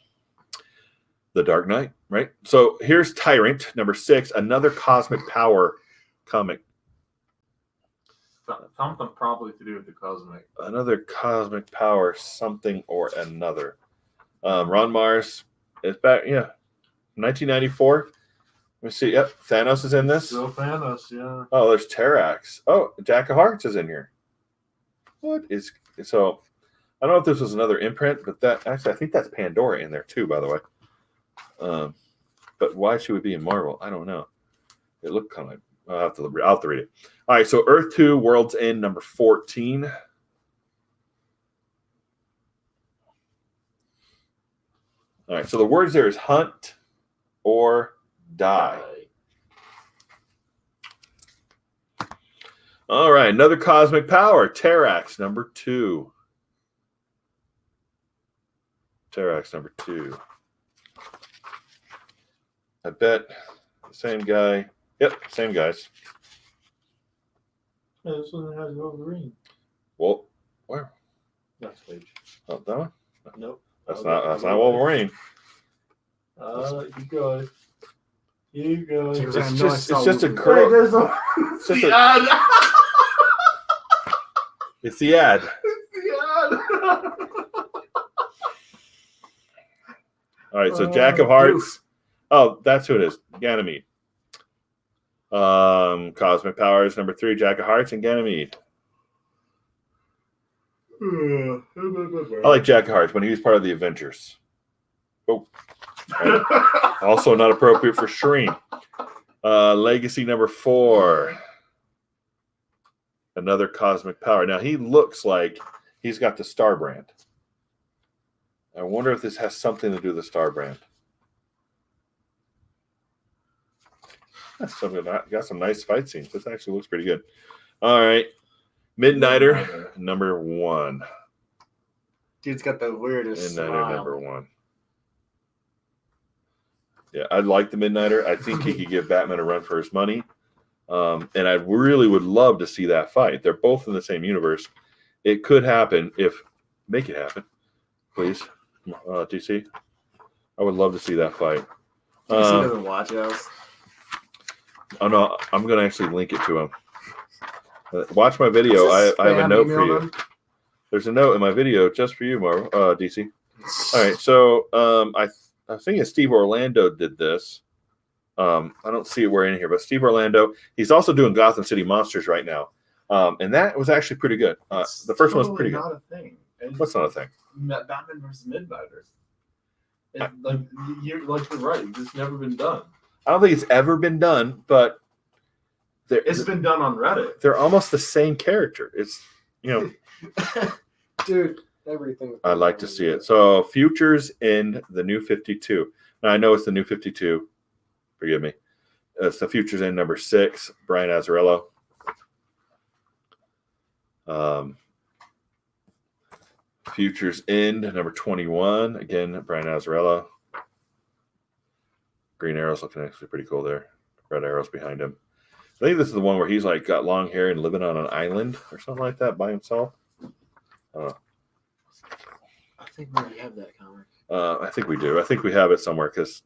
The Dark Knight, right? So here's Tyrant, number 6, another Cosmic Power comic. Something probably to do with the cosmic. Another Cosmic Power, something or another. Ron Mars is back, yeah. 1994. Let me see. Yep, Thanos is in this. Still Thanos, yeah. Oh, there's Terrax. Oh, Jack of Hearts is in here. What is so? I don't know if this was another imprint, but that actually I think that's Pandora in there too. By the way, but why she would be in Marvel, I don't know. It looked kind of like I'll have to read it. All right, so Earth 2, World's End, number 14. All right, so the words there is hunt or die. All right, another Cosmic Power, Terrax, number 2. Terrax, number 2. I bet the same guy. Yep, same guys. Yeah, this one has Wolverine. Well, where? Next page. Oh, that one? Nope. That's not Wolverine. Keep going. Keep going. It's just a girl. It's the ad. It's the ad. It's the ad. All right, so Jack of Hearts. Oh, that's who it is. Ganymede. Cosmic Powers, number 3, Jack of Hearts and Ganymede. I like Jack of Hearts when he was part of the Avengers. Oh. Right. Also not appropriate for Shireen. Legacy number 4. Another Cosmic Power. Now he looks like he's got the Star Brand. I wonder if this has something to do with the Star Brand. Got some nice fight scenes. This actually looks pretty good. All right. Midnighter, number 1. Dude's got the weirdest smile. Number 1. Yeah, I like the Midnighter. I think he could give Batman a run for his money. And I really would love to see that fight. They're both in the same universe. It could happen make it happen, please. DC. I would love to see that fight. DC doesn't watch us. Oh no, I'm gonna actually link it to him. Watch my video. I have a note for you. There's a note in my video just for you, Marvel, DC. All right, so I think Steve Orlando did this. I don't see it where in here, but Steve Orlando. He's also doing Gotham City Monsters right now, and that was actually pretty good. The first one was pretty good. Not a thing. What's not a thing? Batman versus Midnighters. You're right. It's never been done. I don't think it's ever been done, but it's been done on Reddit. They're almost the same character. It's dude, everything. I'd like to see it. So Futures in the New 52. Now I know it's the New 52. Forgive me. It's the Futures in number 6, Brian Azzarello. Futures End number 21. Again, Brian Azzarello. Green Arrow's looking actually pretty cool there. Red Arrow's behind him. I think this is the one where he's like got long hair and living on an island or something like that by himself. I think we already have that comic. I think we do. I think we have it somewhere because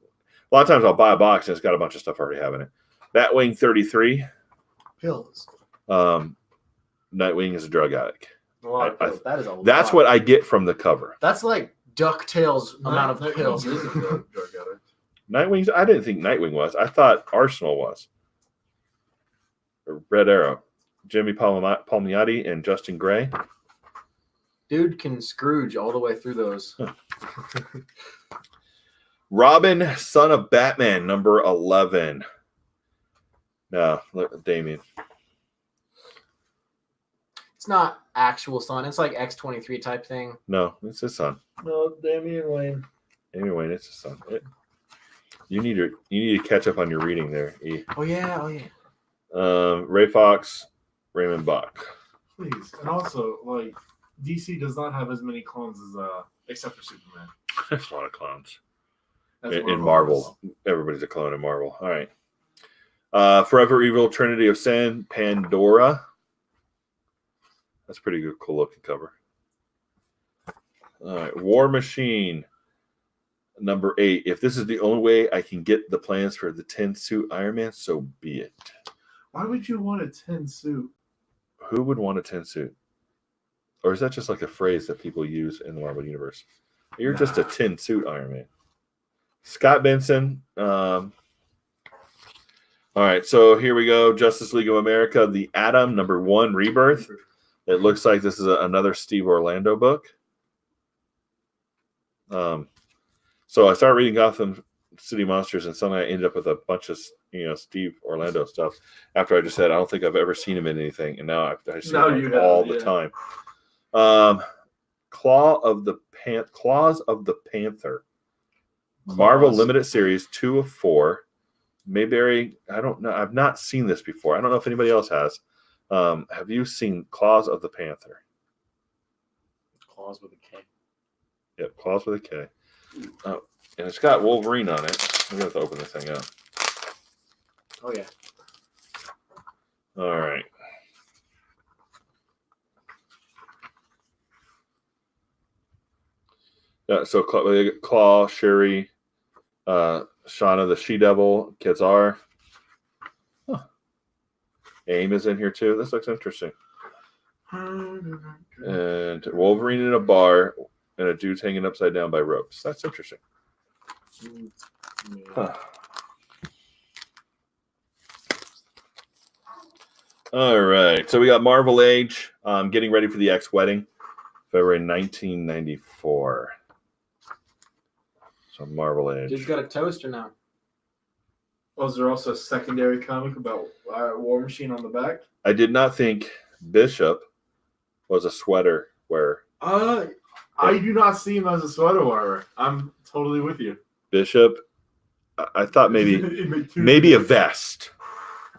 a lot of times I'll buy a box and it's got a bunch of stuff already have in it. Batwing 33. Pills. Nightwing is a drug addict. A lot of I- pills. That is a That's lot. what I get from the cover. That's like DuckTales amount of Nightwing pills. is a drug addict. Nightwing's. I didn't think Nightwing was. I thought Arsenal was. Or Red Arrow. Jimmy Palmiotti and Justin Gray. Dude can Scrooge all the way through those. Robin, son of Batman, number 11. No, look, Damien. It's not actual son. It's like X-23 type thing. No, it's his son. No, Damian Wayne. Damian Wayne, it's his son. You need to catch up on your reading there. E. Oh yeah. Ray Fox, Raymond Buck. Please. And also, like, DC does not have as many clones as except for Superman. There's a lot of clones. As In Marvel. Everybody's a clone in Marvel. All right. Forever Evil, Trinity of Sin, Pandora. That's a pretty good, cool looking cover. All right. War Machine, number 8. If this is the only way I can get the plans for the 10-suit Iron Man, so be it. Why would you want a 10 suit? Who would want a 10-suit? Or is that just like a phrase that people use in the Marvel Universe? You're just a 10-suit Iron Man. Scott Benson. All right, so here we go. Justice League of America, The Atom, number 1, Rebirth. It looks like this is another Steve Orlando book. So I started reading Gotham City Monsters, and suddenly I ended up with a bunch of Steve Orlando stuff. After I just said I don't think I've ever seen him in anything, and now I see him all the time. Claws of the Panther. Marvel Limited Series 2 of 4. Mayberry, I don't know. I've not seen this before. I don't know if anybody else has. Have you seen Claws of the Panther? Claws with a K. Yep, Claws with a K. Oh, and it's got Wolverine on it. I'm going to have to open this thing up. Oh, yeah. All right. Yeah, so Claw, Sherry, Shauna the She-Devil, Kazar. Huh. AIM is in here too. This looks interesting. And Wolverine in a bar, and a dude's hanging upside down by ropes. That's interesting. Huh. All right. So we got Marvel Age, getting ready for the X Wedding, February 1994. So Marvel Age. Dude's got a toaster now. Was there also a secondary comic about War Machine on the back? I did not think Bishop was a sweater wearer. I do not see him as a sweater wearer. I'm totally with you. Bishop, I thought maybe a vest.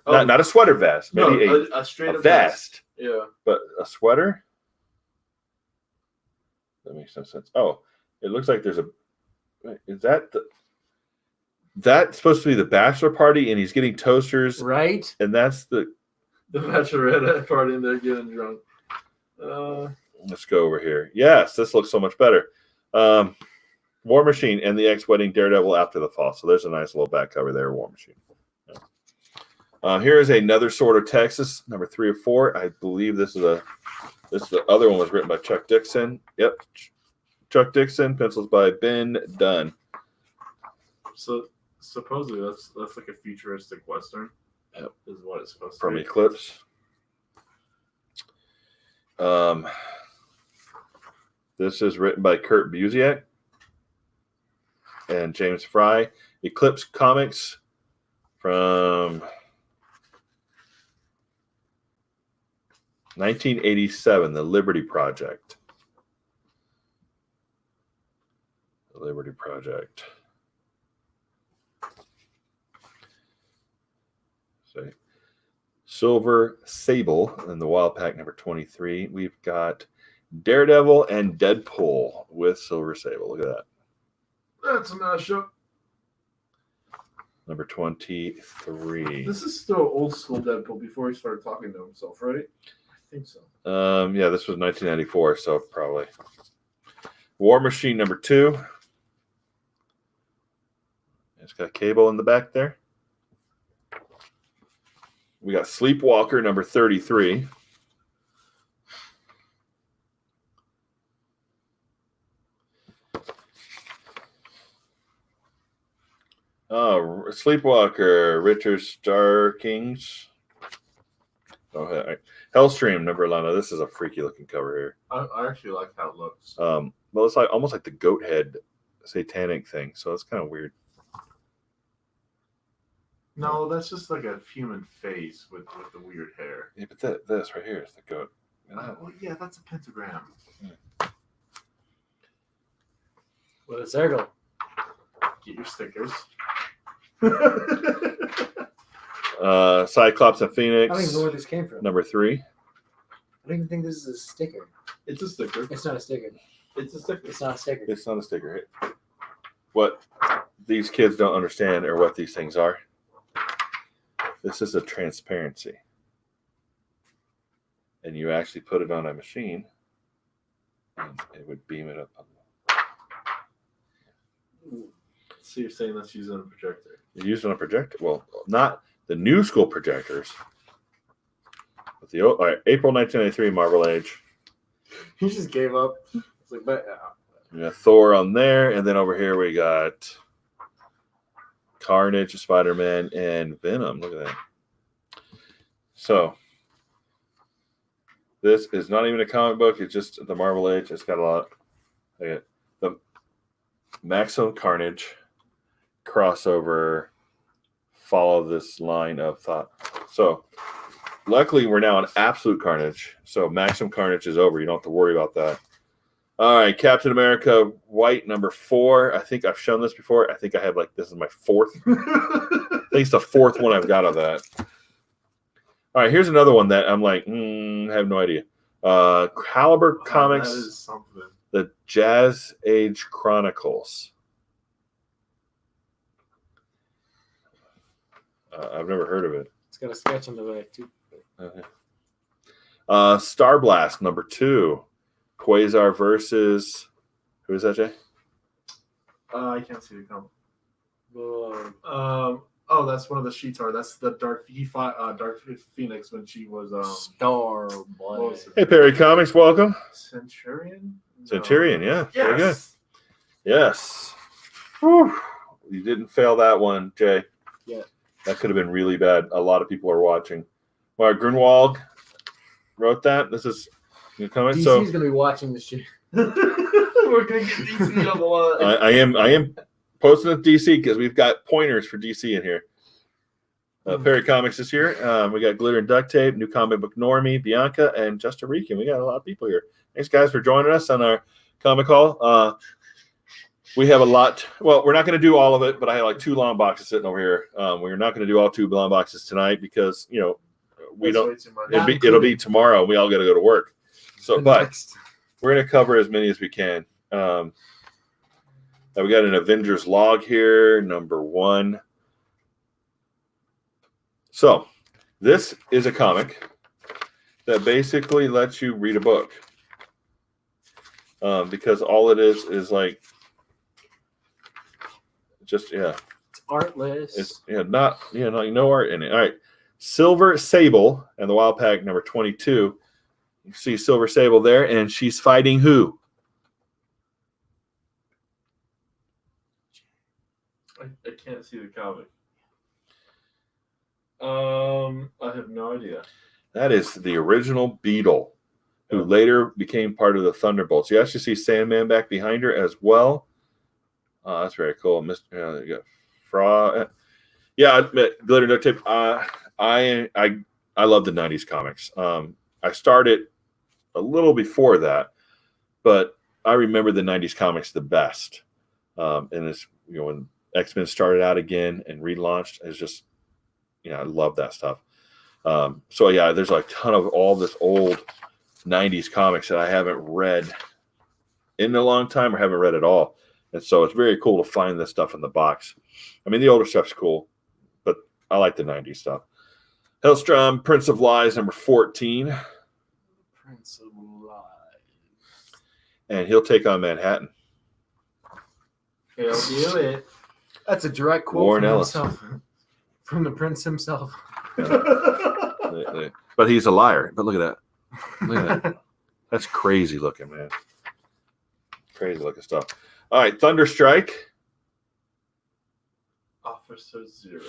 Oh. Not a sweater vest. Maybe a straight up vest. Yeah. But a sweater? That makes no sense. Oh, it looks like there's a... Is that the... That's supposed to be the bachelor party, and he's getting toasters. Right? And that's the bachelorette party, and they're getting drunk. Let's go over here. Yes, this looks so much better. War Machine and the X-Wedding Daredevil after the fall. So there's a nice little back cover there, War Machine. Here is another Sword of Texas, number 3 or 4. I believe this is the other one was written by Chuck Dixon. Yep. Chuck Dixon, pencils by Ben Dunn. So supposedly that's like a futuristic Western. Yep. Is what it's supposed to From be. Eclipse. This is written by Kurt Busiek and James Fry. Eclipse Comics from 1987, The Liberty Project. The Liberty Project. So, Silver Sable in the Wild Pack number 23. We've got Daredevil and Deadpool with Silver Sable. Look at that. That's a mashup. Number 23. This is still old school Deadpool before he started talking to himself, right? I think so. Yeah, this was 1994, so probably. War Machine number 2. It's got Cable in the back there. We got Sleepwalker number 33. Oh, Sleepwalker, Richard Star Kings. Oh, Hellstream number 11. This is a freaky looking cover here. I actually like how it looks. Well, it's like almost like the goat head satanic thing, so it's kind of weird. No, that's just like a human face with the weird hair. Yeah, but this right here is the goat. Well, yeah, that's a pentagram. With a circle. Get your stickers. Cyclops and I Phoenix. don't even know where this came from. Number 3. I don't even think this is a sticker. It's a sticker. It's not a sticker. It's a sticker. It's not a sticker. It's not a sticker. What these kids don't understand are what these things are. This is a transparency. And you actually put it on a machine and it would beam it up. So you're saying that's using a projector? You're using a projector? Well, not the new school projectors. But the April 1993 Marvel Age. He just gave up. It's like, but We got Thor on there, and then over here we got Carnage, Spider-Man, and Venom. Look at that. So this is not even a comic book. It's just the Marvel Age. It's got a lot. The Maximum Carnage crossover. Follow this line of thought. So luckily, we're now on Absolute Carnage. So Maximum Carnage is over. You don't have to worry about that. All right, Captain America White number 4. I think I've shown this before. I think I have this is my 4th. I think it's the 4th one I've got of that. All right, here's another one that I'm like, I have no idea. Caliber Comics, that is something. The Jazz Age Chronicles. I've never heard of it. it's got a sketch on the back too. Star Blast number 2. Quasar versus who is that, Jay? I can't see the comic. Whoa. Oh, that's one of the sheets are. That's the Dark Phoenix when she was Star what Blood. was it? Hey, Perry Comics, welcome. Centurion. No. Centurion, yeah. Very good. Yes. Yes. Whew. You didn't fail that one, Jay. Yeah. That could have been really bad. A lot of people are watching. Mark Grunwald wrote that. This is coming. DC's So gonna be watching this shit. We're gonna get DC on the line. I am posting at DC because we've got pointers for DC in here. Perry Comics is here. We got Glitter and Duct Tape, New Comic Book Normie, Bianca, and Justin Rican. We got a lot of people here. Thanks, guys, for joining us on our comic haul. We have a lot. Well, we're not going to do all of it, but I have 2 long boxes sitting over here. We're not going to do all 2 long boxes tonight because we don't. It'll be tomorrow. We all got to go to work. So, but we're going to cover as many as we can. Now we got an Avengers log here, number 1. So this is a comic that basically lets you read a book. Because all it is just It's artless. it's no art in it. All right, Silver Sable and the Wild Pack number 22. You see Silver Sable there, and she's fighting who? I can't see the comic. I have no idea. That is the original Beetle, who later became part of the Thunderbolts. You actually see Sandman back behind her as well. That's very cool. You got Fra. Yeah, I admit, Glitter Duct Tape. I love the 90s comics. I started a little before that, but I remember the 90s comics the best. And it's when X-Men started out again and relaunched, it's just I love that stuff. So yeah, there's a ton of all this old 90s comics that I haven't read in a long time or haven't read at all. And so it's very cool to find this stuff in the box. I mean, the older stuff's cool, but I like the 90s stuff. Hellstrom, Prince of Lies, number 14. Prince of Lies. And he'll take on Manhattan. He'll do it. That's a direct quote Warren from Ellis. himself. From the prince himself. But he's a liar. But look at that. Look at that. That's crazy looking, man. Crazy looking stuff. All right, Thunderstrike. Officer Zero.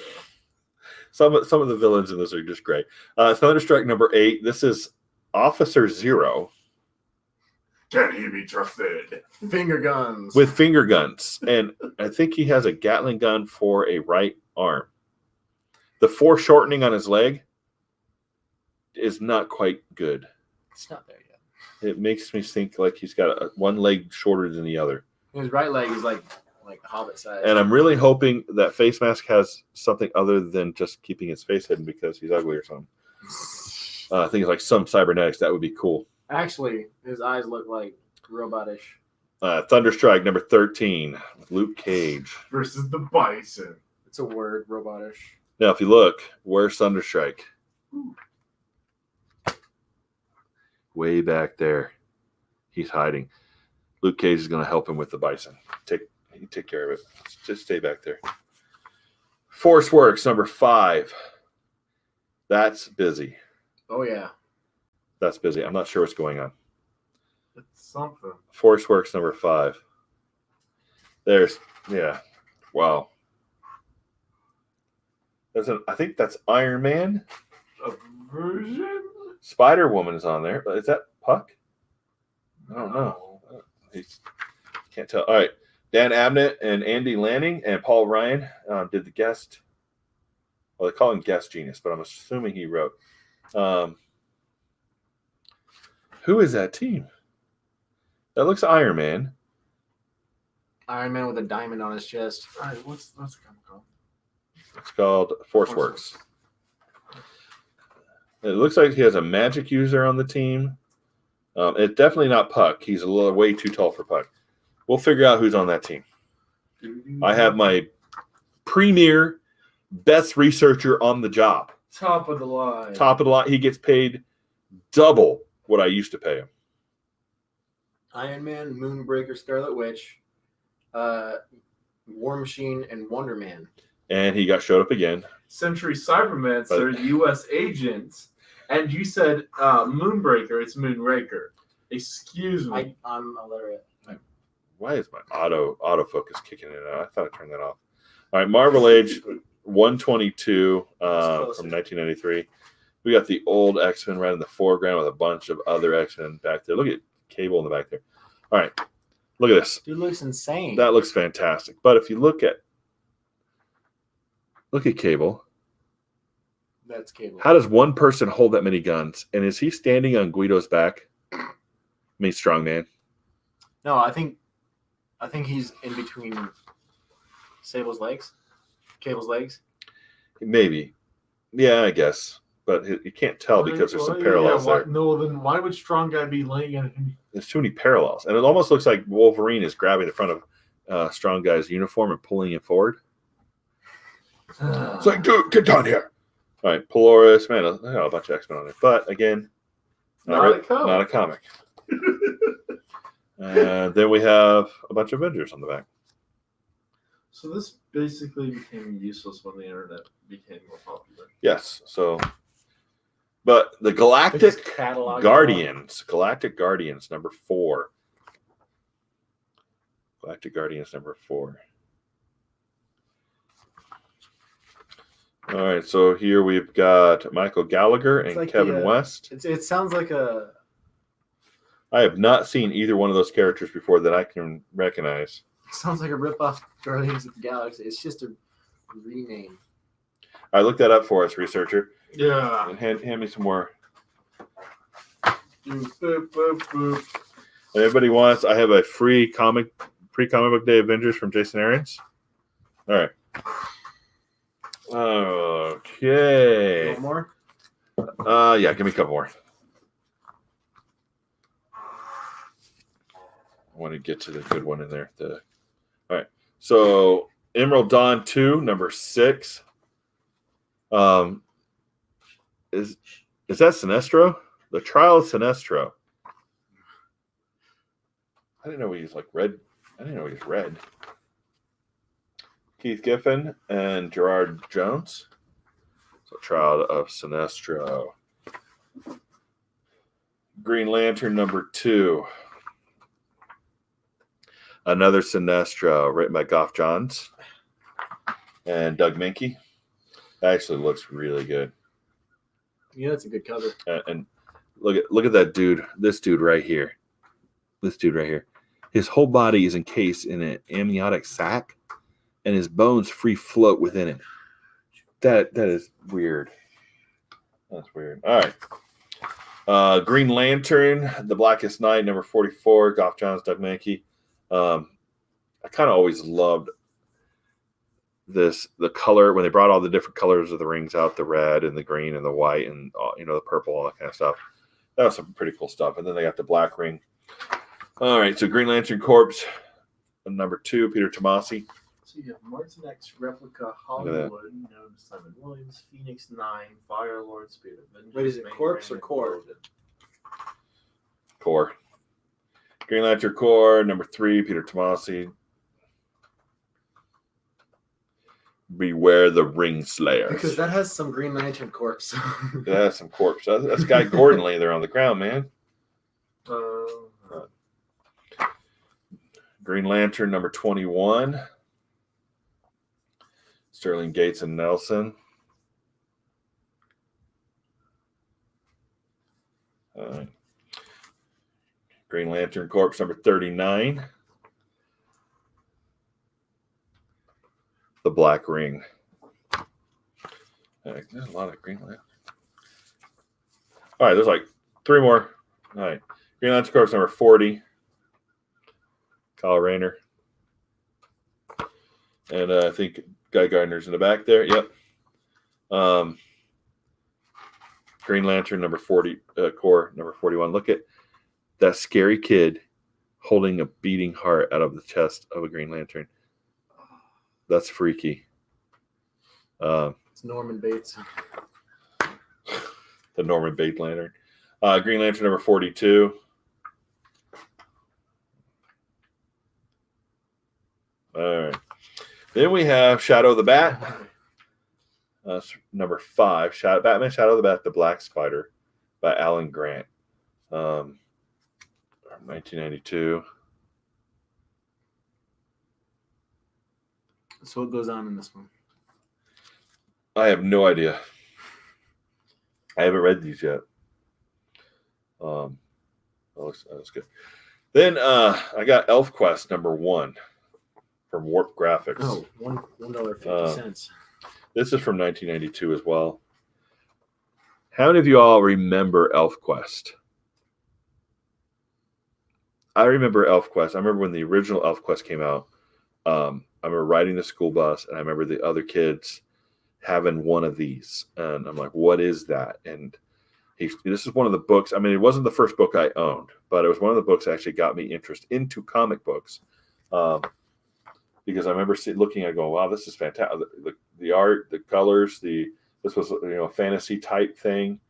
Some of the villains in this are just great. Thunderstrike number 8. This is Officer Zero Can he be trusted? Finger guns. with finger guns, and I think he has a Gatling gun for a right arm. The foreshortening on his leg is not quite good. It's not there yet. It makes me think like he's got one leg shorter than the other. His right leg is like Hobbit size. And I'm really hoping that face mask has something other than just keeping his face hidden because he's ugly or something. I think it's like some cybernetics. That would be cool. Actually, his eyes look like robotish. Thunderstrike number 13 with Luke Cage. Versus the Bison. It's a word, robotish. Now, if you look, where's Thunderstrike? Way back there. He's hiding. Luke Cage is going to help him with the Bison. Take care of it. Just stay back there. Force Works number 5. That's busy. Oh, yeah. That's busy. I'm not sure what's going on. It's something. Force Works number 5. Yeah. Wow. I think that's Iron Man. A version? Spider Woman is on there. Is that Puck? I don't know. Can't tell. All right. Dan Abnett and Andy Lanning and Paul Ryan did the guest. Well, they call him Guest Genius, but I'm assuming he wrote. Who is that team? That looks Iron Man. Iron Man with a diamond on his chest. All right, what's the comic called? It's called Force Works. It looks like he has a magic user on the team. It's definitely not Puck. He's way too tall for Puck. We'll figure out who's on that team. I have my premier best researcher on the job. Top of the line. Top of the line. He gets paid double what I used to pay him. Iron Man, Moonbreaker, Scarlet Witch, War Machine, and Wonder Man. And he showed up again. Century Cybermancer, U.S. agent. And you said Moonbreaker. It's Moonraker. Excuse me. I'm illiterate. Why is my autofocus kicking in and out? I thought I turned that off. All right, Marvel Age 122 from 1993. We got the old X-Men right in the foreground with a bunch of other X-Men back there. Look at Cable in the back there. All right, look at this. Dude looks insane. That looks fantastic. But if you look at Cable. That's Cable. How does one person hold that many guns? And is he standing on Guido's back? I mean, strongman. No, I think he's in between Cable's legs. Maybe. Yeah, I guess. But you can't tell because there's some parallels there. Then why would Strong Guy be laying at him? There's too many parallels. And it almost looks like Wolverine is grabbing the front of Strong Guy's uniform and pulling it forward. It's like, dude, get down here. All right, Polaris. Man, I got a bunch of X-Men on it. But again, not a comic. Then we have a bunch of Avengers on the back. So this basically became useless when the internet became more popular. Yes. So, but the Galactic Guardians number 4. Galactic Guardians number 4. All right, so here we've got Michael Gallagher and Kevin West. It sounds like a. I have not seen either one of those characters before that I can recognize. It sounds like a ripoff Guardians of the Galaxy. It's just a rename. I looked that up for us, researcher. Yeah. And hand me some more. Boop, boop, boop. And everybody wants. I have a pre-comic book day Avengers from Jason Arians. All right. Okay. One more? Yeah, give me a couple more. I want to get to the good one in there. All right. So Emerald Dawn 2, number 6. Is that Sinestro? The Trial of Sinestro. I didn't know he was like red. I didn't know he was red. Keith Giffen and Gerard Jones. So Trial of Sinestro. Green Lantern number 2. Another Sinestro, written by Geoff Johns. and Doug Minke. That actually looks really good. Yeah, that's a good cover. And look at that dude. This dude right here. His whole body is encased in an amniotic sac, and his bones free float within it. That is weird. That's weird. All right. Green Lantern, The Blackest Night, number 44, Goff Johns, Doug Mankey. I kind of always loved the color when they brought all the different colors of the rings out, the red and the green and the white and the purple, all that kind of stuff. That was some pretty cool stuff. And then they got the black ring. All right, so Green Lantern Corps, number 2, Peter Tomasi. So you have Martin X, Replica, Hollywood, known as Simon Williams, Phoenix 9, Firelord, Spirit of Vengeance. What is it, Corpse or Core? Core. Green Lantern Corps, number 3, Peter Tomasi. Beware the Ring Slayers. Because that has some Green Lantern corpse. That has some corpse. That's Guy Gordon laying there on the ground, man. Green Lantern, number 21. Sterling Gates and Nelson. Green Lantern Corps, number 39. The Black Ring. All right, there's a lot of Green Lantern. All right, there's like 3 more. All right. Green Lantern Corps, number 40. Kyle Rayner. And I think Guy Gardner's in the back there. Yep. Green Lantern, number 40, Corps, number 41. Look at that scary kid holding a beating heart out of the chest of a Green Lantern. That's freaky. It's Norman Bates. The Norman Bates Lantern. Green Lantern, number 42. All right. Then we have Shadow the Bat. That's number 5. Batman Shadow the Bat, The Black Spider by Alan Grant. 1992. So what goes on in this one? I have no idea. I haven't read these yet. That looks good. Then I got ElfQuest number 1 from Warp Graphics. Oh, $1.50. This is from 1992 as well. How many of you all remember ElfQuest? I remember ElfQuest. I remember when the original ElfQuest came out. I remember riding the school bus, and I remember the other kids having one of these. And I'm like, what is that? And this is one of the books. I mean, it wasn't the first book I owned, but it was one of the books that actually got me interest into comic books. Because I remember looking at going, wow, this is fantastic. The art, the colors, this was a fantasy type thing.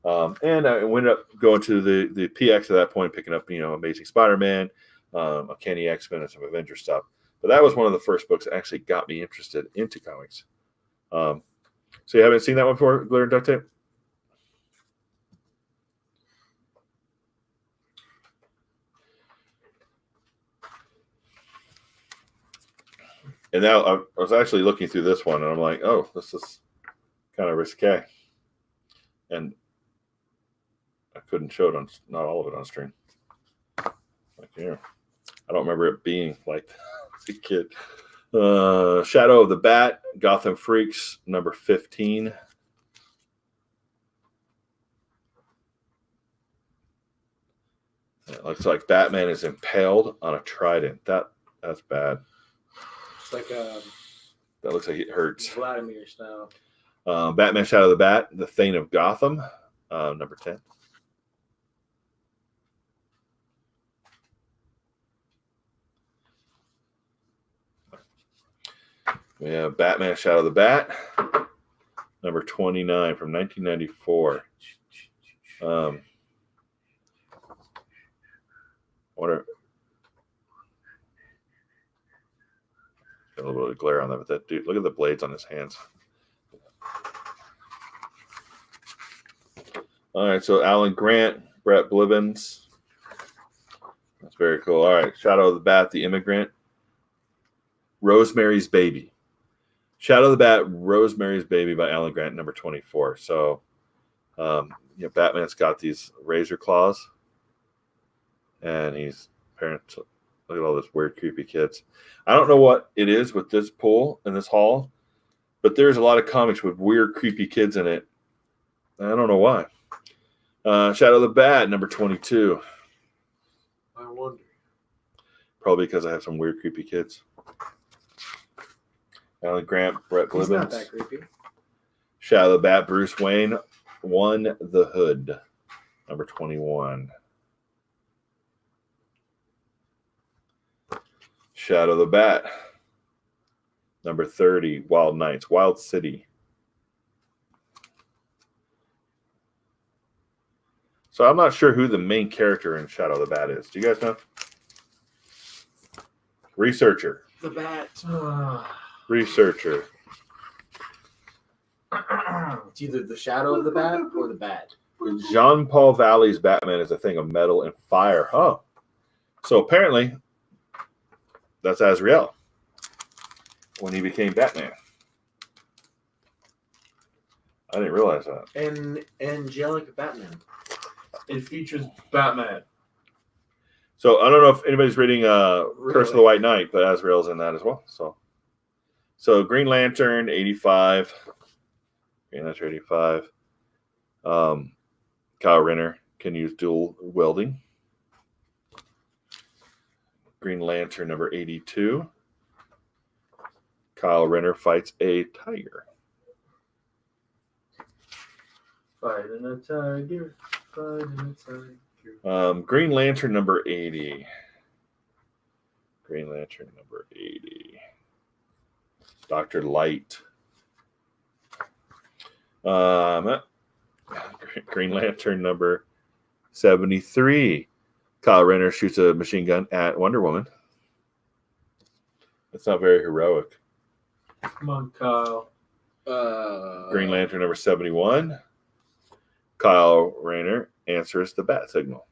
And I ended up going to the PX at that point, picking up, Amazing Spider-Man, Uncanny X-Men, and some Avenger stuff. But that was one of the first books that actually got me interested into comics. So you haven't seen that one before, Glitter and Duct Tape? And now I was actually looking through this one, and I'm like, oh, this is kind of risque. And I couldn't show it not all of it on stream. Like here. I don't remember it being like that as a kid. Shadow of the Bat, Gotham Freaks, number 15. It looks like Batman is impaled on a trident. That's bad. It's like that looks like it hurts. Vladimir style. Batman Shadow of the Bat, The Thane of Gotham, number 10. We have Batman Shadow of the Bat, number 29 from 1994. I wonder. Got a little bit of glare on that, but that dude, look at the blades on his hands. All right, so Alan Grant, Brett Blivens. That's very cool. All right, Shadow of the Bat, The Immigrant. Rosemary's Baby. Shadow of the Bat, Rosemary's Baby by Alan Grant, number 24. So, Batman's got these razor claws, and he's parents. Look at all those weird, creepy kids. I don't know what it is with this pull in this haul, but there's a lot of comics with weird, creepy kids in it. I don't know why. Shadow of the Bat, number 22. I wonder. Probably because I have some weird, creepy kids. Alan Grant, Brett He's not Blibbins. that creepy. Shadow of the Bat, Bruce Wayne, One the Hood, number 21. Shadow of the Bat, number 30, Wild Knights, Wild City. So I'm not sure who the main character in Shadow of the Bat is. Do you guys know? Researcher. The Bat. Researcher. It's either the Shadow of the Bat or the Bat. Jean-Paul Valley's Batman is a thing of metal and fire. Oh. So apparently, that's Azrael when he became Batman. I didn't realize that. And Angelic Batman. It features Batman. So I don't know if anybody's reading Curse of the White Knight, but Azrael's in that as well. So Green Lantern 85. Green Lantern 85. Kyle Renner can use dual wielding. Green Lantern number 82. Kyle Renner fights a tiger. Fighting a tiger. Fighting a tiger. Green Lantern number 80. Green Lantern number 80. Dr. Light. Green Lantern number 73. Kyle Renner shoots a machine gun at Wonder Woman. That's not very heroic. Come on, Kyle. Green Lantern number 71. Kyle Rayner answers the bat signal.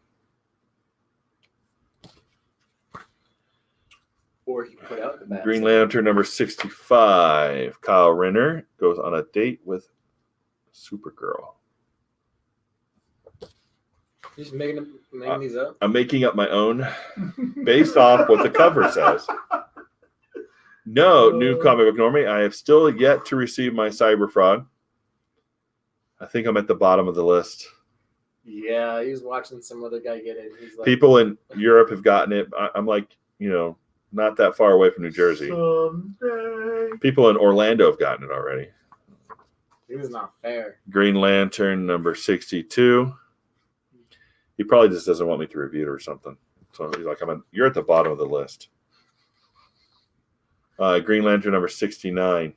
Or he put out the Bat. Green Lantern number 65. Kyle Renner goes on a date with Supergirl. You're just making these up? I'm making up my own based off what the cover says. No, new comic book normie. I have still yet to receive my Cyber Fraud. I think I'm at the bottom of the list. Yeah, he was watching some other guy get it. He's like, People in Europe have gotten it. I'm like, not that far away from New Jersey. Someday. People in Orlando have gotten it already. it was not fair. Green Lantern number 62. He probably just doesn't want me to review it or something. So he's like, you're at the bottom of the list. Green Lantern number 69.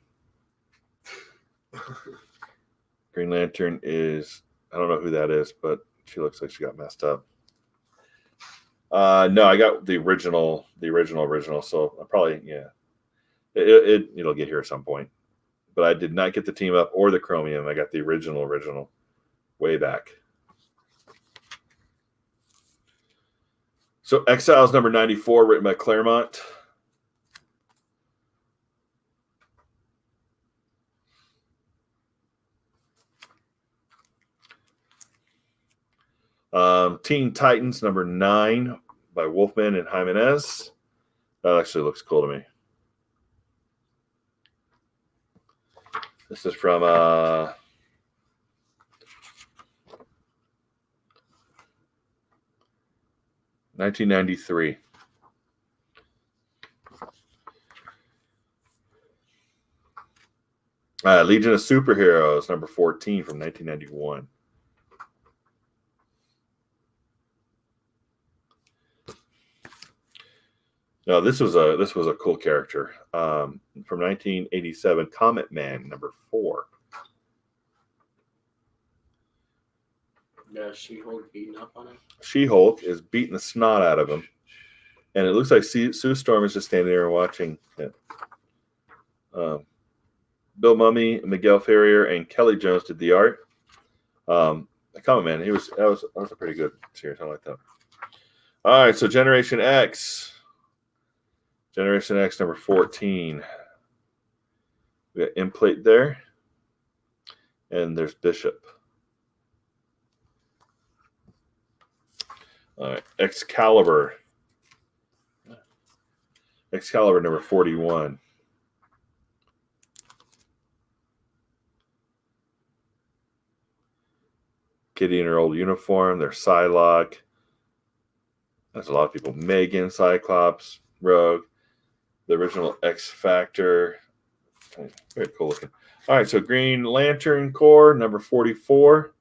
Green Lantern is, I don't know who that is, but she looks like she got messed up. No, I got the original. So I probably, it'll get here at some point. But I did not get the team up or the chromium. I got the original way back. So Exiles number 94, written by Claremont. Teen Titans number 9 by Wolfman and Jimenez. That actually looks cool to me. This is from 1993. Legion of Superheroes number 14 from 1991. No, this was a cool character from 1987. Comet Man number 4. Yeah, She-Hulk beating up on him. She-Hulk is beating the snot out of him, and it looks like Sue Storm is just standing there and watching it. Bill Mummy, Miguel Ferrier, and Kelly Jones did the art. Comet Man, that was a pretty good series. I like that. All right, so Generation X. Generation X number 14. We got Implate there. And there's Bishop. All right, Excalibur. Excalibur number 41. Kitty in her old uniform. There's Psylocke. There's a lot of people. Megan, Cyclops, Rogue. The original X Factor. Very cool looking. All right, so Green Lantern Corps, number 44.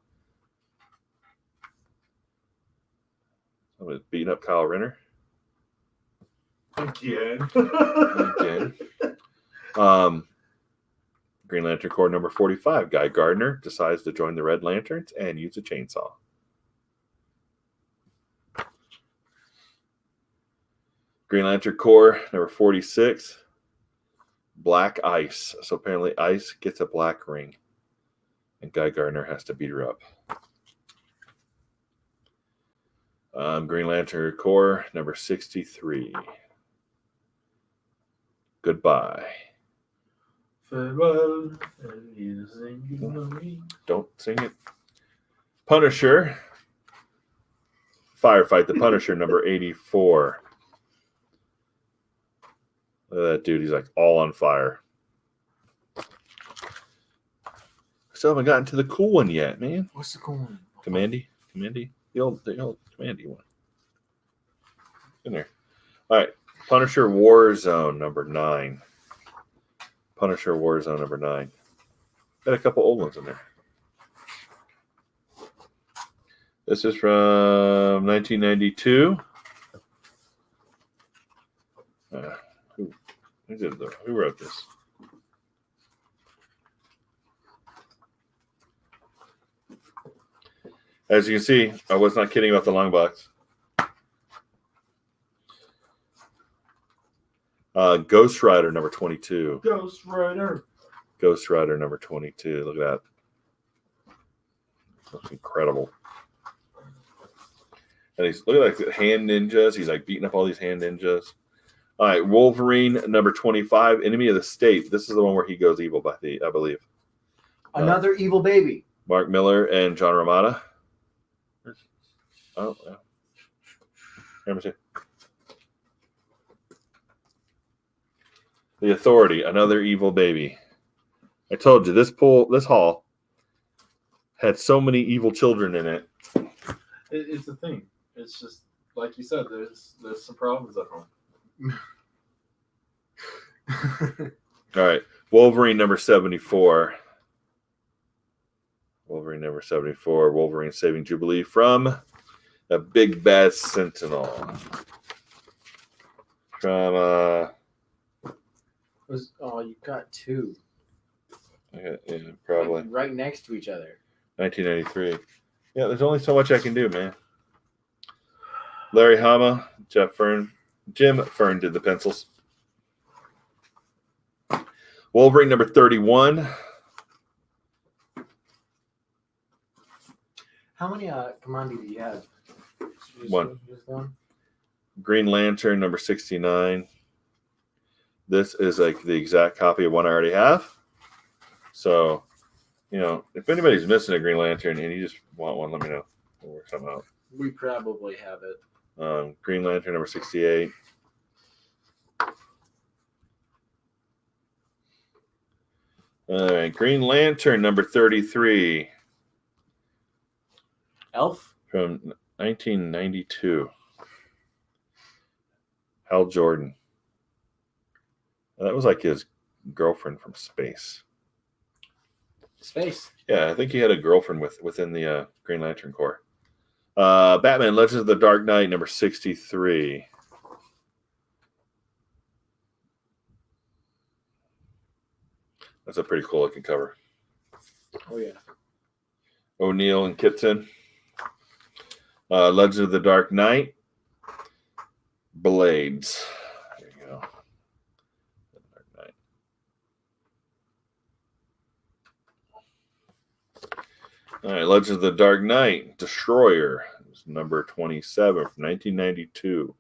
Somebody's beating up Kyle Renner. Again. Again. Green Lantern Corps, number 45. Guy Gardner decides to join the Red Lanterns and use a chainsaw. Green Lantern Corps, number 46. Black Ice. So apparently Ice gets a black ring. And Guy Gardner has to beat her up. Green Lantern Corps, number 63. Goodbye. Farewell. Don't sing it. Punisher. Firefight the Punisher, number 84. Look at that dude. He's like all on fire. Still haven't gotten to the cool one yet, man. What's the cool one? Commandy? The old Commandy one. In there. All right. Punisher Warzone, number 9. Punisher Warzone, number 9. Got a couple old ones in there. This is from 1992. Who wrote this? As you can see, I was not kidding about the Longbox. Ghost Rider number 22. Ghost Rider. Ghost Rider number 22. Look at that. That's incredible. And he's look at like hand ninjas. He's like beating up all these hand ninjas. All right, Wolverine number 25, Enemy of the State. This is the one where he goes evil, I believe. Another evil baby. Mark Miller and John Romita. Oh, yeah. Let me see. The Authority, another evil baby. I told you this haul had so many evil children in it. It's the thing. It's just like you said. There's some problems at home. All right, Wolverine number 74. Wolverine number 74. Wolverine saving Jubilee from a big bad Sentinel. From you got two. yeah, probably Like right next to each other. 1993. Yeah, there's only so much I can do, man. Larry Hama, Jim Fern did the pencils. Wolverine number 31. How many Commandi do you have? One. Just one? Green Lantern number 69. This is like the exact copy of one I already have. So, if anybody's missing a Green Lantern and you just want one, let me know. We'll work something out. We probably have it. Green Lantern number 68. All right, Green Lantern number 33. Elf? From 1992. Hal Jordan. That was like his girlfriend from space. Space? Yeah, I think he had a girlfriend within the Green Lantern Corps. Batman Legends of the Dark Knight number 63. That's a pretty cool looking cover. Oh, yeah. O'Neill and Kitson. Legends of the Dark Knight. Blades. There you go. Dark Knight. All right, Legends of the Dark Knight. Destroyer. It was number 27 from 1992.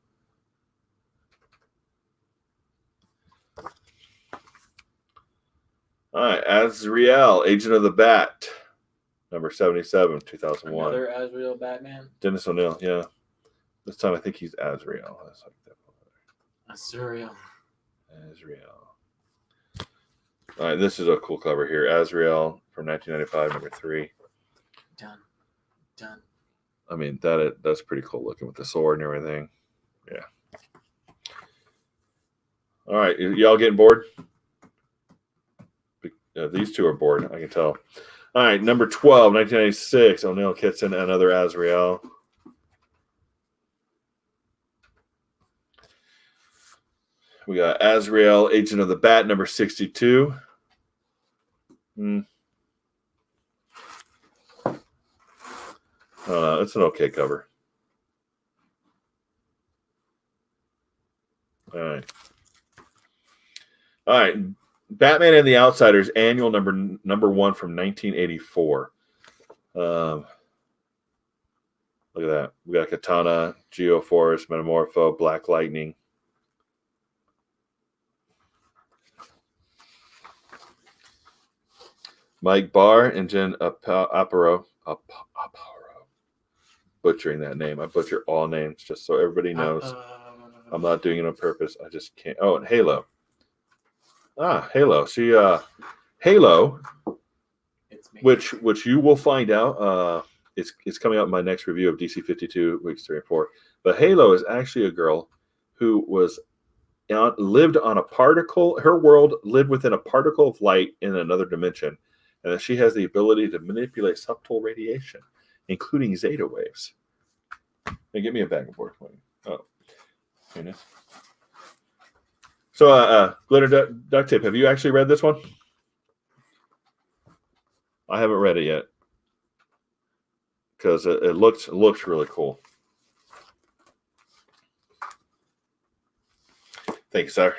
All right, Azrael, Agent of the Bat, number 77, 2001. Another Azrael Batman. Dennis O'Neil, yeah. This time I think he's Azrael. That's like that. Azrael. Azrael. All right, this is a cool cover here. Azrael from 1995, number 3. Done. I mean, that's pretty cool looking with the sword and everything. Yeah. All right, y'all getting bored? These two are bored, I can tell. All right, number 12, 1996, O'Neill Kitson, another Azrael. We got Azrael, Agent of the Bat, number 62. It's an okay cover. All right. Batman and the Outsiders, annual number 1 from 1984. Look at that. We got Katana, Geoforce, Metamorpho, Black Lightning. Mike Barr and Jen Aparo. Butchering that name. I butcher all names just so everybody knows. I'm not doing it on purpose. I just can't. Oh, and Halo. Halo. See, Halo, which you will find out. It's coming out in my next review of DC 52 weeks 3 and 4. But Halo is actually a girl who lived on a particle. Her world lived within a particle of light in another dimension, and that she has the ability to manipulate subtle radiation, including zeta waves. Hey, give me a bag of board. Oh, here it is. So, Glitter Duct Tape, have you actually read this one? I haven't read it yet because it looks really cool. Thank you, sir.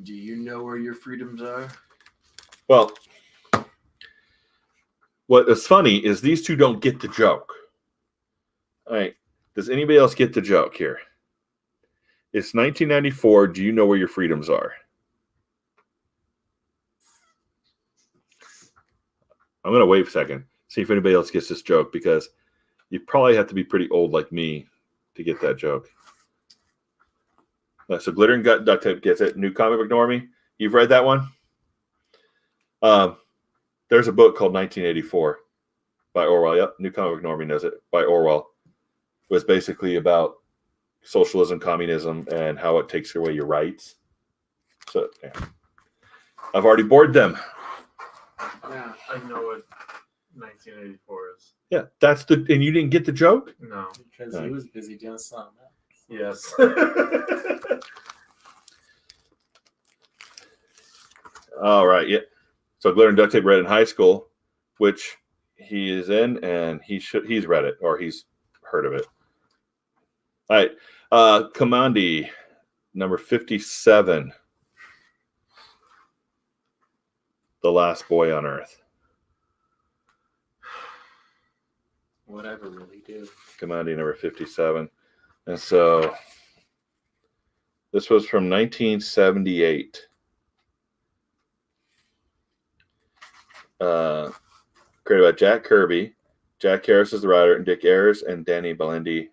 Do you know where your freedoms are? Well, what is funny is these two don't get the joke. All right. Does anybody else get the joke here? It's 1994. Do you know where your freedoms are? I'm going to wait a second, see if anybody else gets this joke, because you probably have to be pretty old like me to get that joke. So Glitter and Duct Tape gets it. New Comic Book Normie. You've read that one? There's a book called 1984 by Orwell. Yep, New Comic Book Normie knows it. By Orwell. It was basically about socialism, communism, and how it takes away your rights. So, yeah. I've already bored them. Yeah, I know what 1984 is. Yeah, and you didn't get the joke? No. Because he was busy doing something else. Yes. All right, yeah. So Glitter and Duct Tape read in high school, which he is in, and he's read it, or he's heard of it. All right. Commandi, number 57. The Last Boy on Earth. Whatever will he do? Commandi, number 57. And so this was from 1978. Created by Jack Kirby. Jack Harris is the writer, and Dick Ayers and Danny Belindi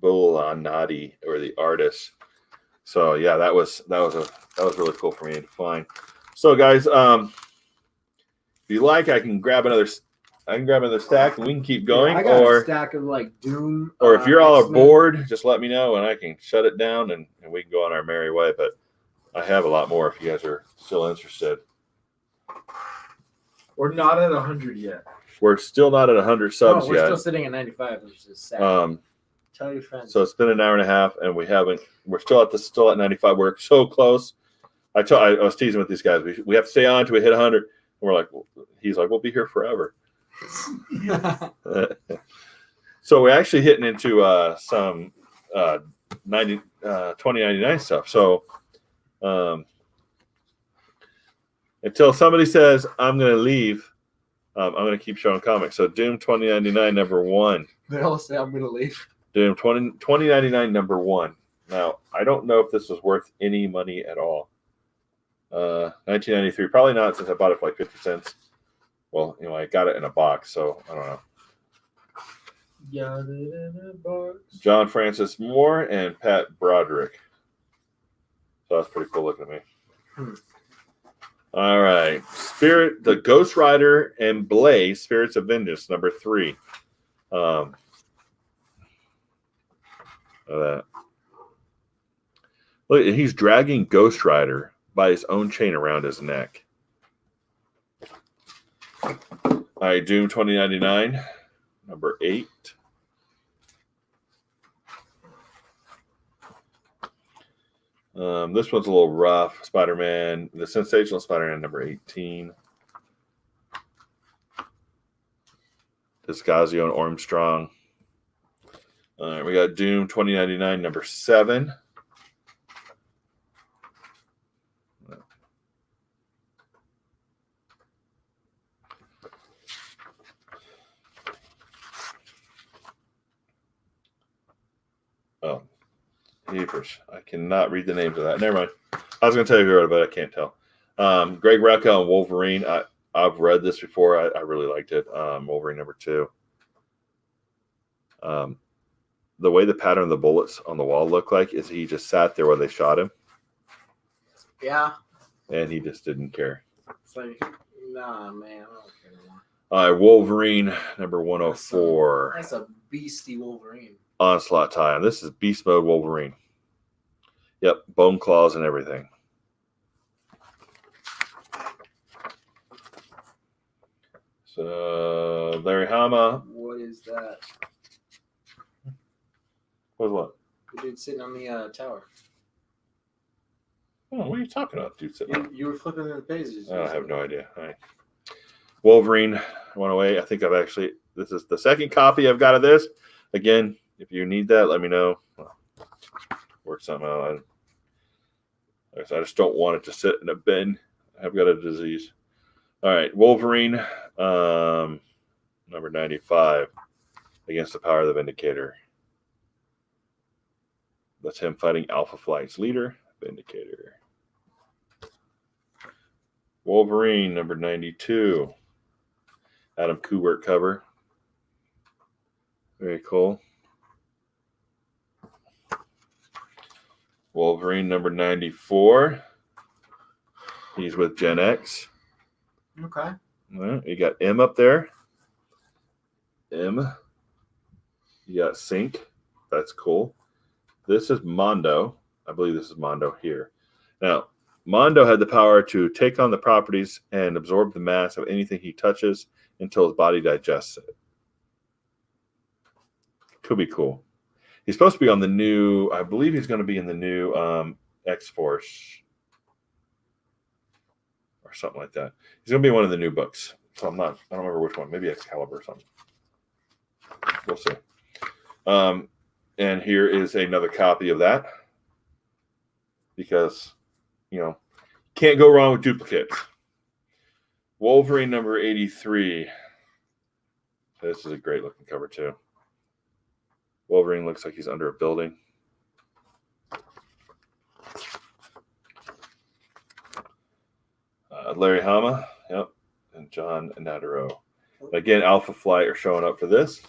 Bulanati were the artists. So yeah, that was really cool for me to find. So guys, if you like, I can grab another stack and we can keep going. Yeah, I got a stack of like Doom. Or if you're all X-Men. bored, just let me know and I can shut it down and we can go on our merry way. But I have a lot more if you guys are still interested. We're not at 100 yet. We're still not at 100 subs we're yet. still sitting at 95, which is sad. Tell your friends. So it's been an hour and a half, and we're still at 95. We're so close. I was teasing with these guys. We have to stay on until we hit 100. And we're like, he's like, we'll be here forever. So we're actually hitting into some 2099 stuff. So until somebody says I'm going to leave, I'm going to keep showing comics. So Doom 2099 number 1. They all say I'm going to leave. Doom 2099 number 1. Now, I don't know if this was worth any money at all. 1993, probably not, since I bought it for like 50 cents. Well, I got it in a box, so I don't know. Got it in a box. John Francis Moore and Pat Broderick. So that's pretty cool looking to me. All right. Spirit, the Ghost Rider and Blaze, Spirits of Vengeance, number 3. That. Look, he's dragging Ghost Rider by his own chain around his neck. All right, Doom 2099, number 8. This one's a little rough. Spider-Man, the Sensational Spider-Man, number 18. Discasio and Armstrong. All right, we got Doom 2099, number 7. Oh, Hebrews. I cannot read the names of that. Never mind. I was going to tell you who wrote it, but I can't tell. Greg Rucka on Wolverine. I've read this before. I really liked it. Wolverine number 2. The way the pattern of the bullets on the wall looked like is he just sat there while they shot him. Yeah. And he just didn't care. It's like, nah, man, I don't care anymore. All right, Wolverine number 104. That's a beastie Wolverine. Onslaught tie-on. This is Beast Mode Wolverine. Yep, bone claws and everything. So, Larry Hama. What is that? What? The dude sitting on the tower. Oh, what are you talking about, dude? You were flipping through the pages. I have no idea. All right. Wolverine 108. I think this is the second copy I've got of this. Again, if you need that, let me know. Work something out. I just don't want it to sit in a bin. I've got a disease. All right. Wolverine, number 95, against the power of the Vindicator. That's him fighting Alpha Flight's leader, Vindicator. Wolverine, number 92. Adam Kubert cover. Very cool. Wolverine, number 94. He's with Gen X. Okay. Right, you got M up there. M. You got Sync. That's cool. This is Mondo. I believe this is Mondo here. Now, Mondo had the power to take on the properties and absorb the mass of anything he touches until his body digests it. Could be cool. He's supposed to be on the new, I believe he's going to be in the new X-Force or something like that. He's going to be one of the new books. So I don't remember which one. Maybe Excalibur or something. We'll see. And here is another copy of that. Because, can't go wrong with duplicates. Wolverine number 83. This is a great looking cover too. Wolverine looks like he's under a building. Larry Hama, yep, and John Nataro. Again, Alpha Flight are showing up for this.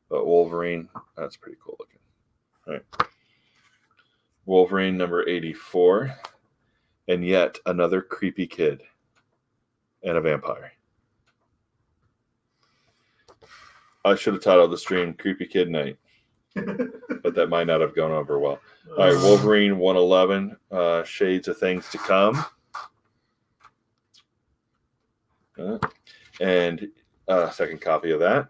But Wolverine, that's pretty cool looking. All right. Wolverine number 84. And yet another creepy kid and a vampire. I should have titled the stream Creepy Kid Night. But that might not have gone over well. All right, Wolverine 111, Shades of Things to Come. And second copy of that,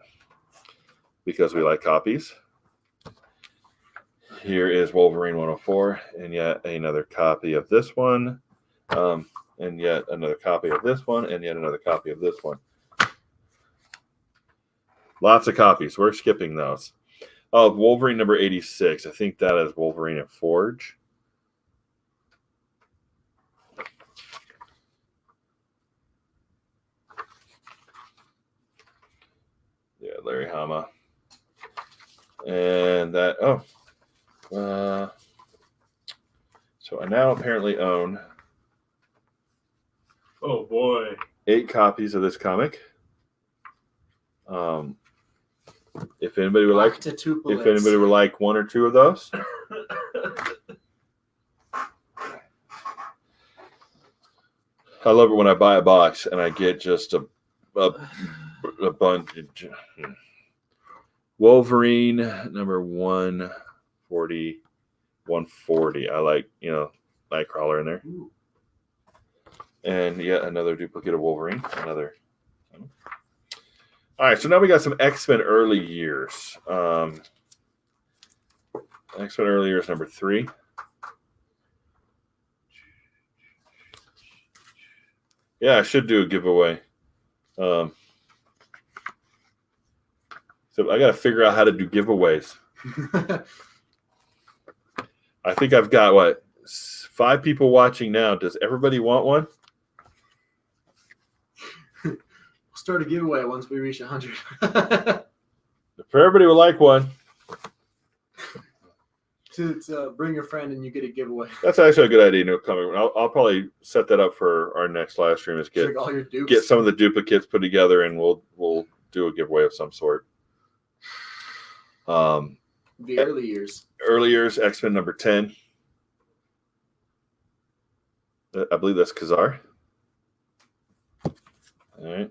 because we like copies. Here is Wolverine 104, and yet another copy of this one, and yet another copy of this one, and yet another copy of this one. Lots of copies. We're skipping those. Oh, Wolverine number 86. I think that is Wolverine and Forge. Yeah, Larry Hama. And that, So I now apparently own Oh boy. 8 copies of this comic. If anybody would like, Octuplets. if anybody would like 1 or 2 of those, I love it when I buy a box and I get just a bunch. Wolverine number 140, 140. I like, Nightcrawler in there. Ooh. And yet another duplicate of Wolverine. Another. All right, so now we got some X-Men early years. X-Men early years number 3. Yeah, I should do a giveaway. So I got to figure out how to do giveaways. I think I've got 5 people watching now. Does everybody want one? We'll start a giveaway once we reach 100. If everybody would like one, to bring your friend and you get a giveaway. that's actually a good idea. No coming. I'll probably set that up for our next live stream. Is Like all your dupes. get some of the duplicates put together, and we'll do a giveaway of some sort. The early years. Early years X-Men number 10. I believe that's Khazar. All right.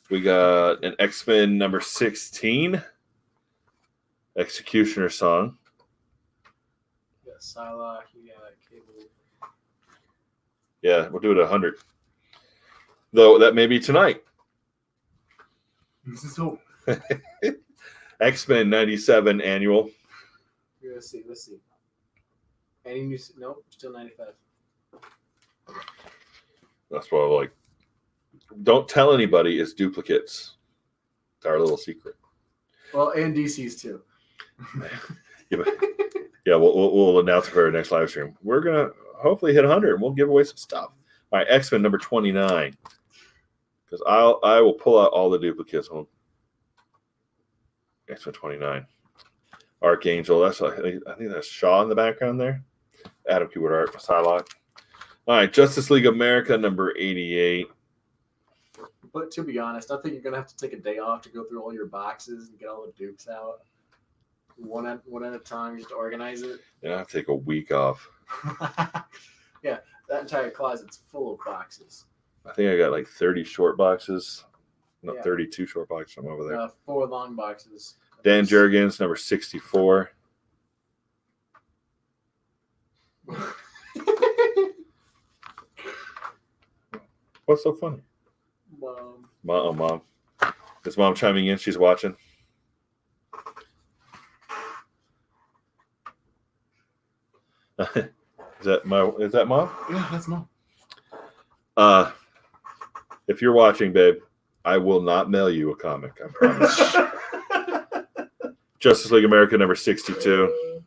We got an X-Men number 16. Executioner song. You got Psylocke, you got Cable. Yeah, we'll do it at 100. Though that may be tonight. This is hope. X-Men 97 annual. Let's see. Any new? Nope, still 95. That's what I like. Don't tell anybody it's duplicates. It's our little secret. Well, and DC's too. Yeah, we'll announce it for our next live stream. We're gonna hopefully hit 100, and we'll give away some stuff. All right, X-Men number 29. Because I will pull out all the duplicates. X-Men 29. Archangel. I think that's Shaw in the background there. Adam Kubert art. Psylocke. All right, Justice League America number 88. But to be honest, I think you're gonna have to take a day off to go through all your boxes and get all the dupes out, one at a time, just organize it. Yeah, I have to take a week off. Yeah, that entire closet's full of boxes. I think I got like 30 short boxes. No, Yeah. 32 short boxes. I'm over there. 4 long boxes. Dan Jurgens number 64. What's so funny? Mom. Is Mom chiming in? She's watching. Is that Mom? Yeah, that's Mom. If you're watching, babe, I will not mail you a comic. I promise. Justice League America number 62.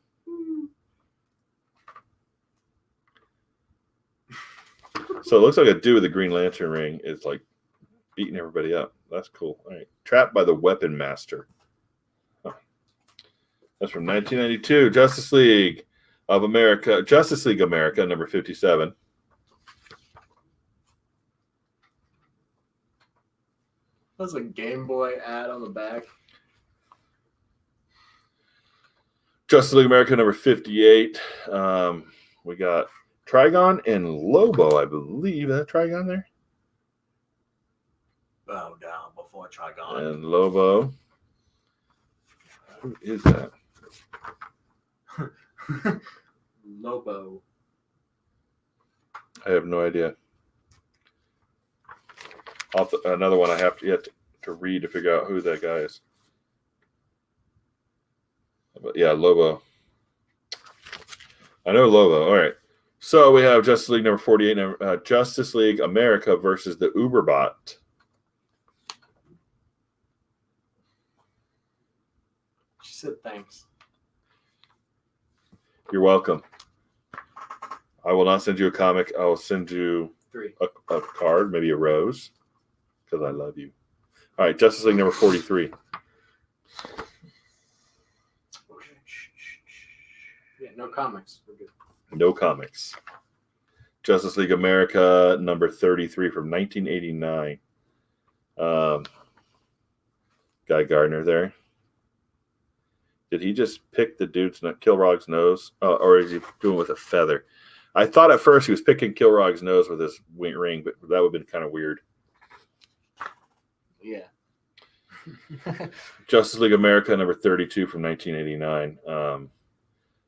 So it looks like a dude with a Green Lantern ring is like beating everybody up. That's cool. All right. Trapped by the Weapon Master. Huh. That's from 1992. Justice League America number 57. That's a Game Boy ad on the back. Justice League America number 58. We got Trigon and Lobo, I believe. Is that Trigon there? Bow down before Trigon. And Lobo. Who is that? Lobo. I have no idea. Another one I have to read to figure out who that guy is. But yeah, Lobo. I know Lobo. All right. So we have Justice League number 48, Justice League America versus the Uberbot. She said thanks. You're welcome. I will not send you a comic. I will send you 3. a card, maybe a rose, because I love you. All right, Justice League number 43. Okay. Yeah, no comics. We're good. No comics. Justice League America number 33 from 1989. Guy Gardner there. Did he just pick the dude's Kilrog's nose, or is he doing it with a feather? I thought at first he was picking Kilrog's nose with his ring, but that would have been kind of weird. Yeah. Justice League America number 32 from 1989.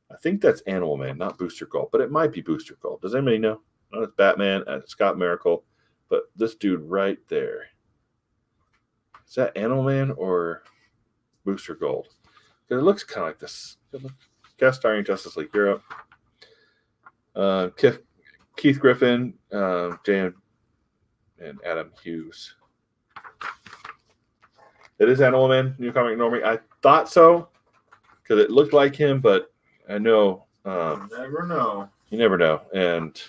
I think that's Animal Man, not Booster Gold, but it might be Booster Gold. Does anybody know? No, it's Batman, Scott Miracle, but this dude right there. Is that Animal Man or Booster Gold? Because it looks kind of like this. Guest starring Justice League Europe. Keith Griffin, Jan, and Adam Hughes. It is Animal Man, New Comic Normie. I thought so because it looked like him, but I know. Never know. You never know. And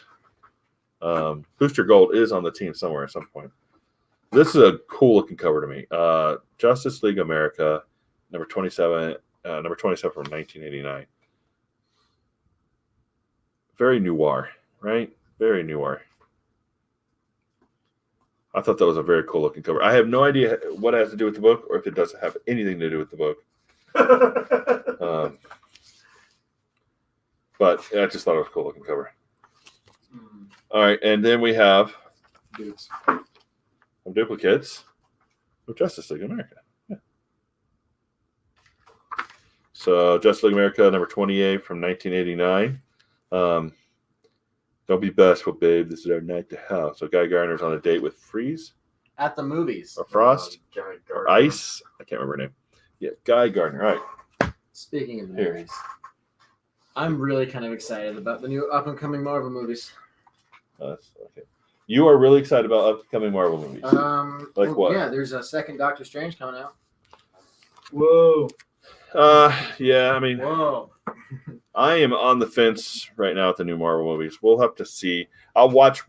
Booster Gold is on the team somewhere at some point. This is a cool looking cover to me. Justice League America, number 27 from 1989. Very noir, right? Very noir. I thought that was a very cool looking cover. I have no idea what it has to do with the book or if it doesn't have anything to do with the book. But I just thought it was a cool looking cover. All right, and then we have some duplicates of Justice League America. Yeah. So Justice League America number 28 from 1989. Don't be bashful, babe. This is our night to hell. So Guy Gardner's on a date with Freeze At the movies. or Frost Guy or Gardner. Ice. I can't remember her name. Yeah, Guy Gardner. All right. Speaking of the Here. movies, I'm really kind of excited about the new up-and-coming Marvel movies. Okay. You are really excited about upcoming Marvel movies. Like what? Yeah, there's a second Doctor Strange coming out. Whoa. Yeah, I mean, Whoa. I am on the fence right now with the new Marvel movies. We'll have to see. I'll watch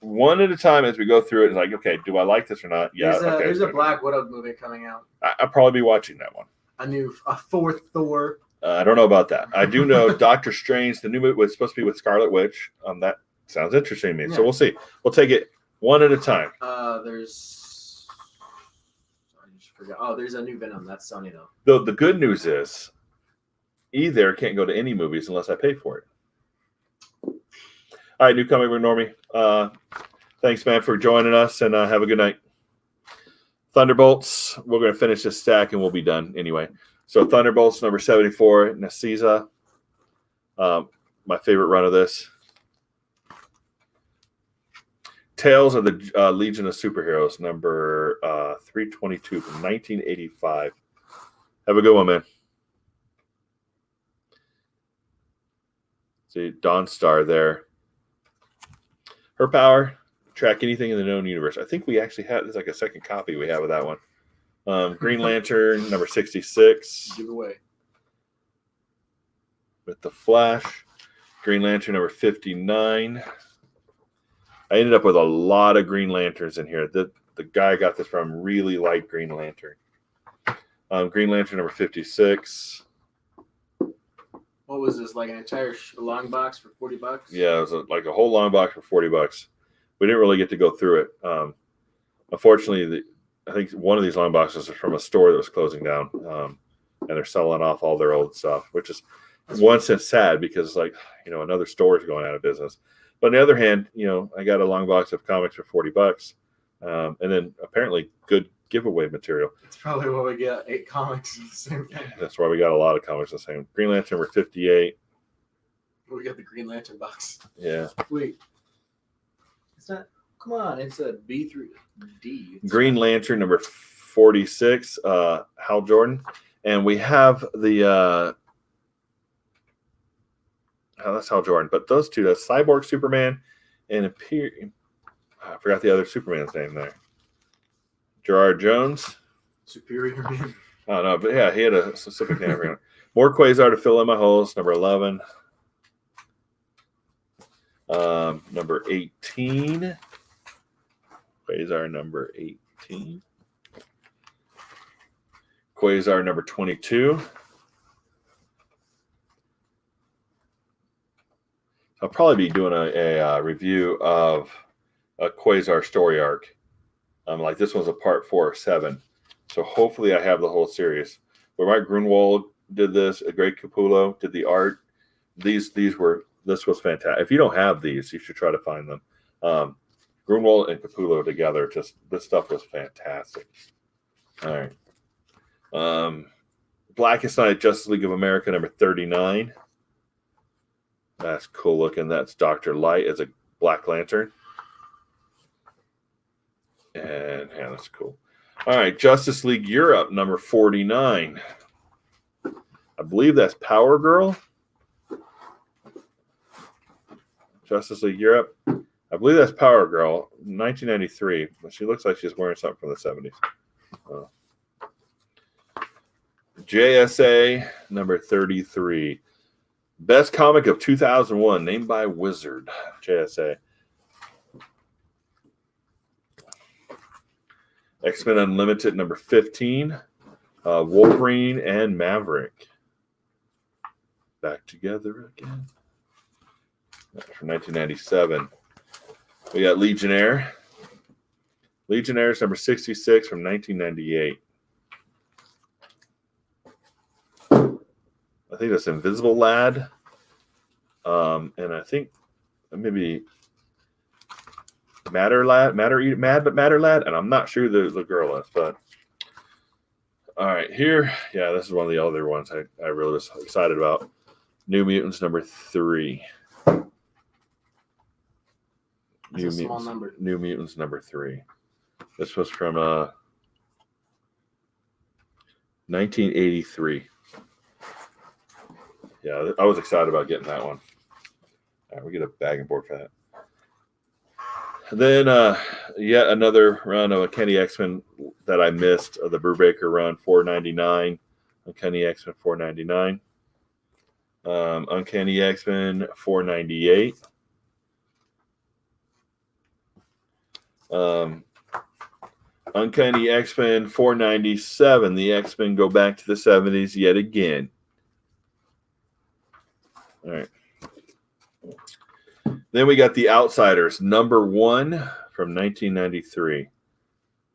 one at a time as we go through it. It's like, okay, do I like this or not? Yeah, okay. There's a Black Widow movie coming out. I'll probably be watching that one. A fourth Thor. I don't know about that. I do know Doctor Strange, the new movie, was supposed to be with Scarlet Witch. That sounds interesting to me. Yeah. So we'll see. We'll take it one at a time. There's. I just forgot. Oh, there's a new Venom. That's Sony though. The good news is, either can't go to any movies unless I pay for it. All right, new comic book Normie. Thanks, man, for joining us, and have a good night. Thunderbolts. We're going to finish this stack, and we'll be done anyway. So Thunderbolts number 74, Nasiza. My favorite run of this. Tales of the Legion of Superheroes, number 322 from 1985. Have a good one, man. See, Dawn Star there. Her power, track anything in the known universe. I think we actually have, there's like a second copy we have of that one. Green Lantern, number 66. Give away. With the Flash. Green Lantern, number 59. I ended up with a lot of Green Lanterns in here. The guy I got this from really liked Green Lantern. Green Lantern, number 56. What was this? Like an entire long box for $40? Yeah, it was like a whole long box for $40. We didn't really get to go through it. Unfortunately, I think one of these long boxes is from a store that was closing down, and they're selling off all their old stuff, which is in one sense sad because, like, another store is going out of business. But on the other hand, I got a long box of comics for $40, and then apparently good giveaway material. It's probably what we get. 8 comics of the same thing. That's why we got a lot of comics the same. Green Lantern number 58. We got the Green Lantern box. Yeah. Wait. It's not. Come on. It's a B through D. Green Lantern number 46. Hal Jordan, and we have the. That's Hal Jordan, but those two, that's Cyborg Superman and I forgot the other Superman's name there. Gerard Jones. Superior Man. Oh, no, but yeah, he had a specific name for him. More Quasar to fill in my holes, number 11. Number 18. Quasar number 18. Quasar number 22. I'll probably be doing a review of a Quasar story arc. Like this one's a part 4 or 7. So hopefully I have the whole series. Where Mike Grunwald did this, Greg Capullo did the art. This was fantastic. If you don't have these, you should try to find them. Grunwald and Capullo together, this stuff was fantastic. All right. Blackest Night, Justice League of America, number 39. That's cool looking. That's Dr. Light as a Black Lantern. And yeah, that's cool. All right, Justice League Europe, number 49. I believe that's Power Girl. Justice League Europe. I believe that's Power Girl, 1993. But she looks like she's wearing something from the 70s. JSA, number 33. Best comic of 2001, named by Wizard. JSA. X-Men Unlimited, number 15. Wolverine and Maverick. Back together again. That's from 1997. We got Legionnaire. Legionnaire is number 66 from 1998. I think that's Invisible Lad. And I think maybe Matter Lad, and I'm not sure the girl is, but all right, here, yeah, this is one of the other ones I really was excited about. New Mutants number 3. New Mutants number 3. This was from 1983. Yeah, I was excited about getting that one. All right, we get a bag and board for that. Then yet another run of Uncanny X-Men that I missed, the Brubaker run, $4.99. Uncanny X-Men $4.99. Uncanny X-Men $4.98. Uncanny X-Men $4.97. The X-Men go back to the 70s yet again. All right. Then we got The Outsiders, number 1 from 1993.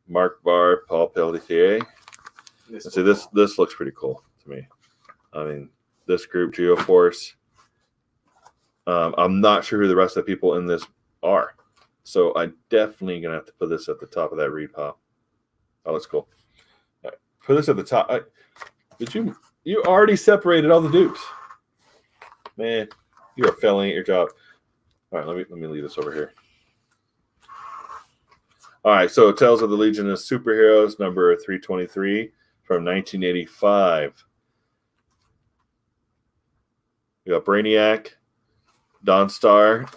Mark Barr, Paul Pelletier. So this looks pretty cool to me. I mean, this group, Geoforce. I'm not sure who the rest of the people in this are. So I'm definitely going to have to put this at the top of that read pile. Oh, that's cool. All right, put this at the top. You already separated all the dupes. Man, you are failing at your job. All right, let me leave this over here. All right, so Tales of the Legion of Superheroes, number 323 from 1985. We got Brainiac, Dawnstar,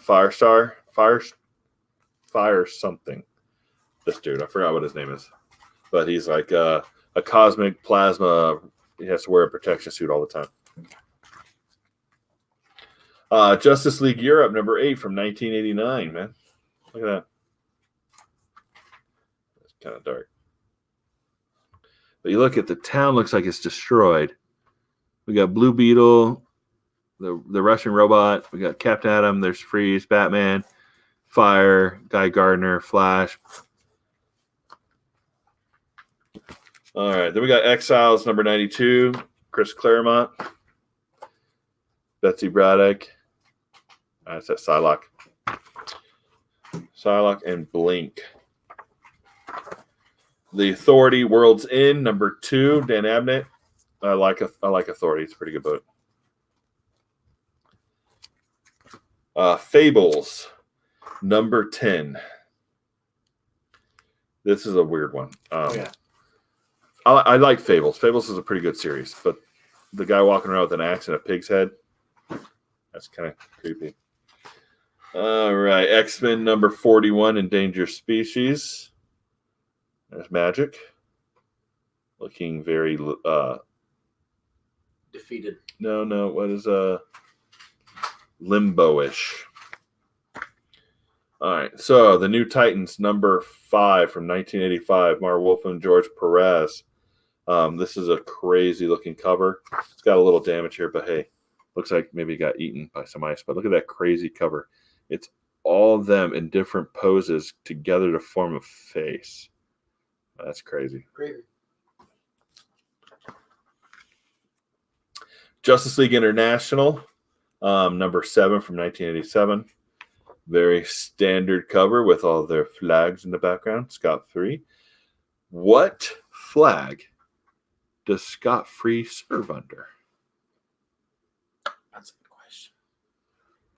Fire something. This dude, I forgot what his name is. But he's like a cosmic plasma. He has to wear a protection suit all the time. Justice League Europe, number 8 from 1989, man. Look at that. It's kind of dark. But you look at the town, looks like it's destroyed. We got Blue Beetle, the Russian robot. We got Captain Atom. There's Freeze, Batman, Fire, Guy Gardner, Flash. All right. Then we got Exiles, number 92. Chris Claremont. Betsy Braddock. That's that Psylocke. Psylocke and Blink. The Authority, World's End, number 2. Dan Abnett. I like Authority. It's a pretty good book. Fables, number 10. This is a weird one. Yeah. I like Fables. Fables is a pretty good series, but the guy walking around with an axe and a pig's head, that's kind of creepy. All right, X-Men number 41, Endangered Species. There's Magic. Looking very defeated. No, what is limbo-ish. All right, so the New Titans number 5 from 1985, Marv Wolf and George Perez. This is a crazy looking cover. It's got a little damage here, but hey, Looks like maybe it got eaten by some ice, but look at that crazy cover. It's all of them in different poses together to form a face. That's crazy. Great. Justice League International, number 7 from 1987. Very standard cover with all their flags in the background. Scott Free. What flag does Scott Free serve under? That's a good question.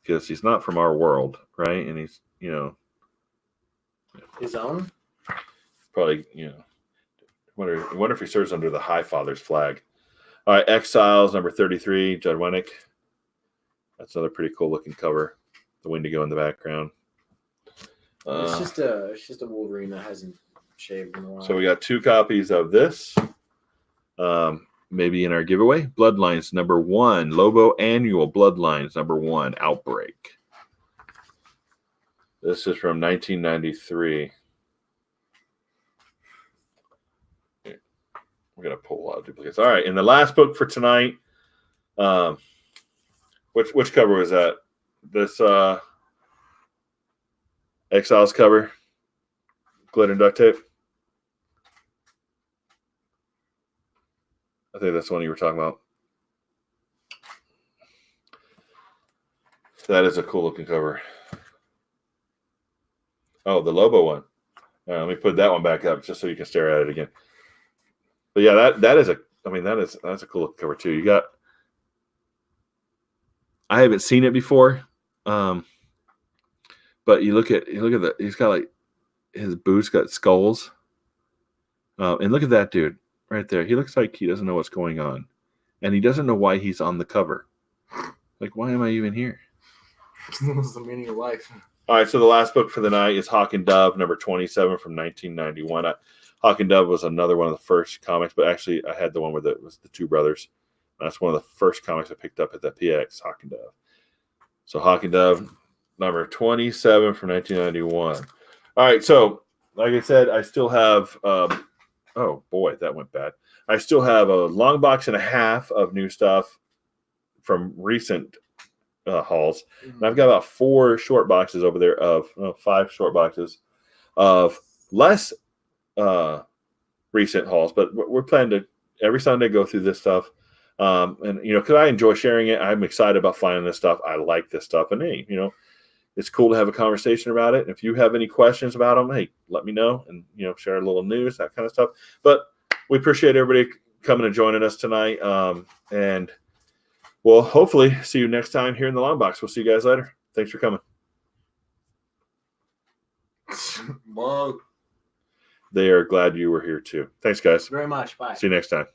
Because he's not from our world, right? And he's, His own? probably, wonder if he serves under the High Father's flag. All right, Exiles, number 33, Judd Winnick. That's another pretty cool looking cover. The Wendigo in the background. It's just a Wolverine that hasn't shaved in a while. So we got 2 copies of this. Maybe in our giveaway. Bloodlines, number 1. Lobo Annual Bloodlines, number 1. Outbreak. This is from 1993. We're going to pull a lot of duplicates. All right, and the last book for tonight. Which cover was that? This Exiles cover. Glitter and duct tape. I think that's the one you were talking about. That is a cool looking cover. Oh, the Lobo one. Let me put that one back up just so you can stare at it again. But yeah, that's a cool looking cover too. You got. I haven't seen it before, but you look at the. He's got like his boots got skulls, and look at that dude right there. He looks like he doesn't know what's going on, and he doesn't know why he's on the cover. Like, why am I even here? What's the meaning of life? All right, so the last book for the night is Hawk and Dove, number 27 from 1991. Hawk and Dove was another one of the first comics, but actually I had the one where it was the 2 brothers. That's one of the first comics I picked up at the PX, Hawk and Dove. So Hawk and Dove, number 27 from 1991. All right, so like I said, I still have, oh boy, that went bad. I still have a long box and a half of new stuff from recent hauls. And I've got about 4 short boxes over there of 5 short boxes of less recent hauls, but we're planning to every Sunday go through this stuff. And because I enjoy sharing it, I'm excited about finding this stuff. I like this stuff, and hey, it's cool to have a conversation about it. If you have any questions about them, hey, let me know, and share a little news, that kind of stuff. But we appreciate everybody coming and joining us tonight, and we'll hopefully see you next time here in the Long Box. We'll see you guys later. Thanks for coming. Whoa. They are glad you were here too. Thanks, guys. Very much. Bye. See you next time.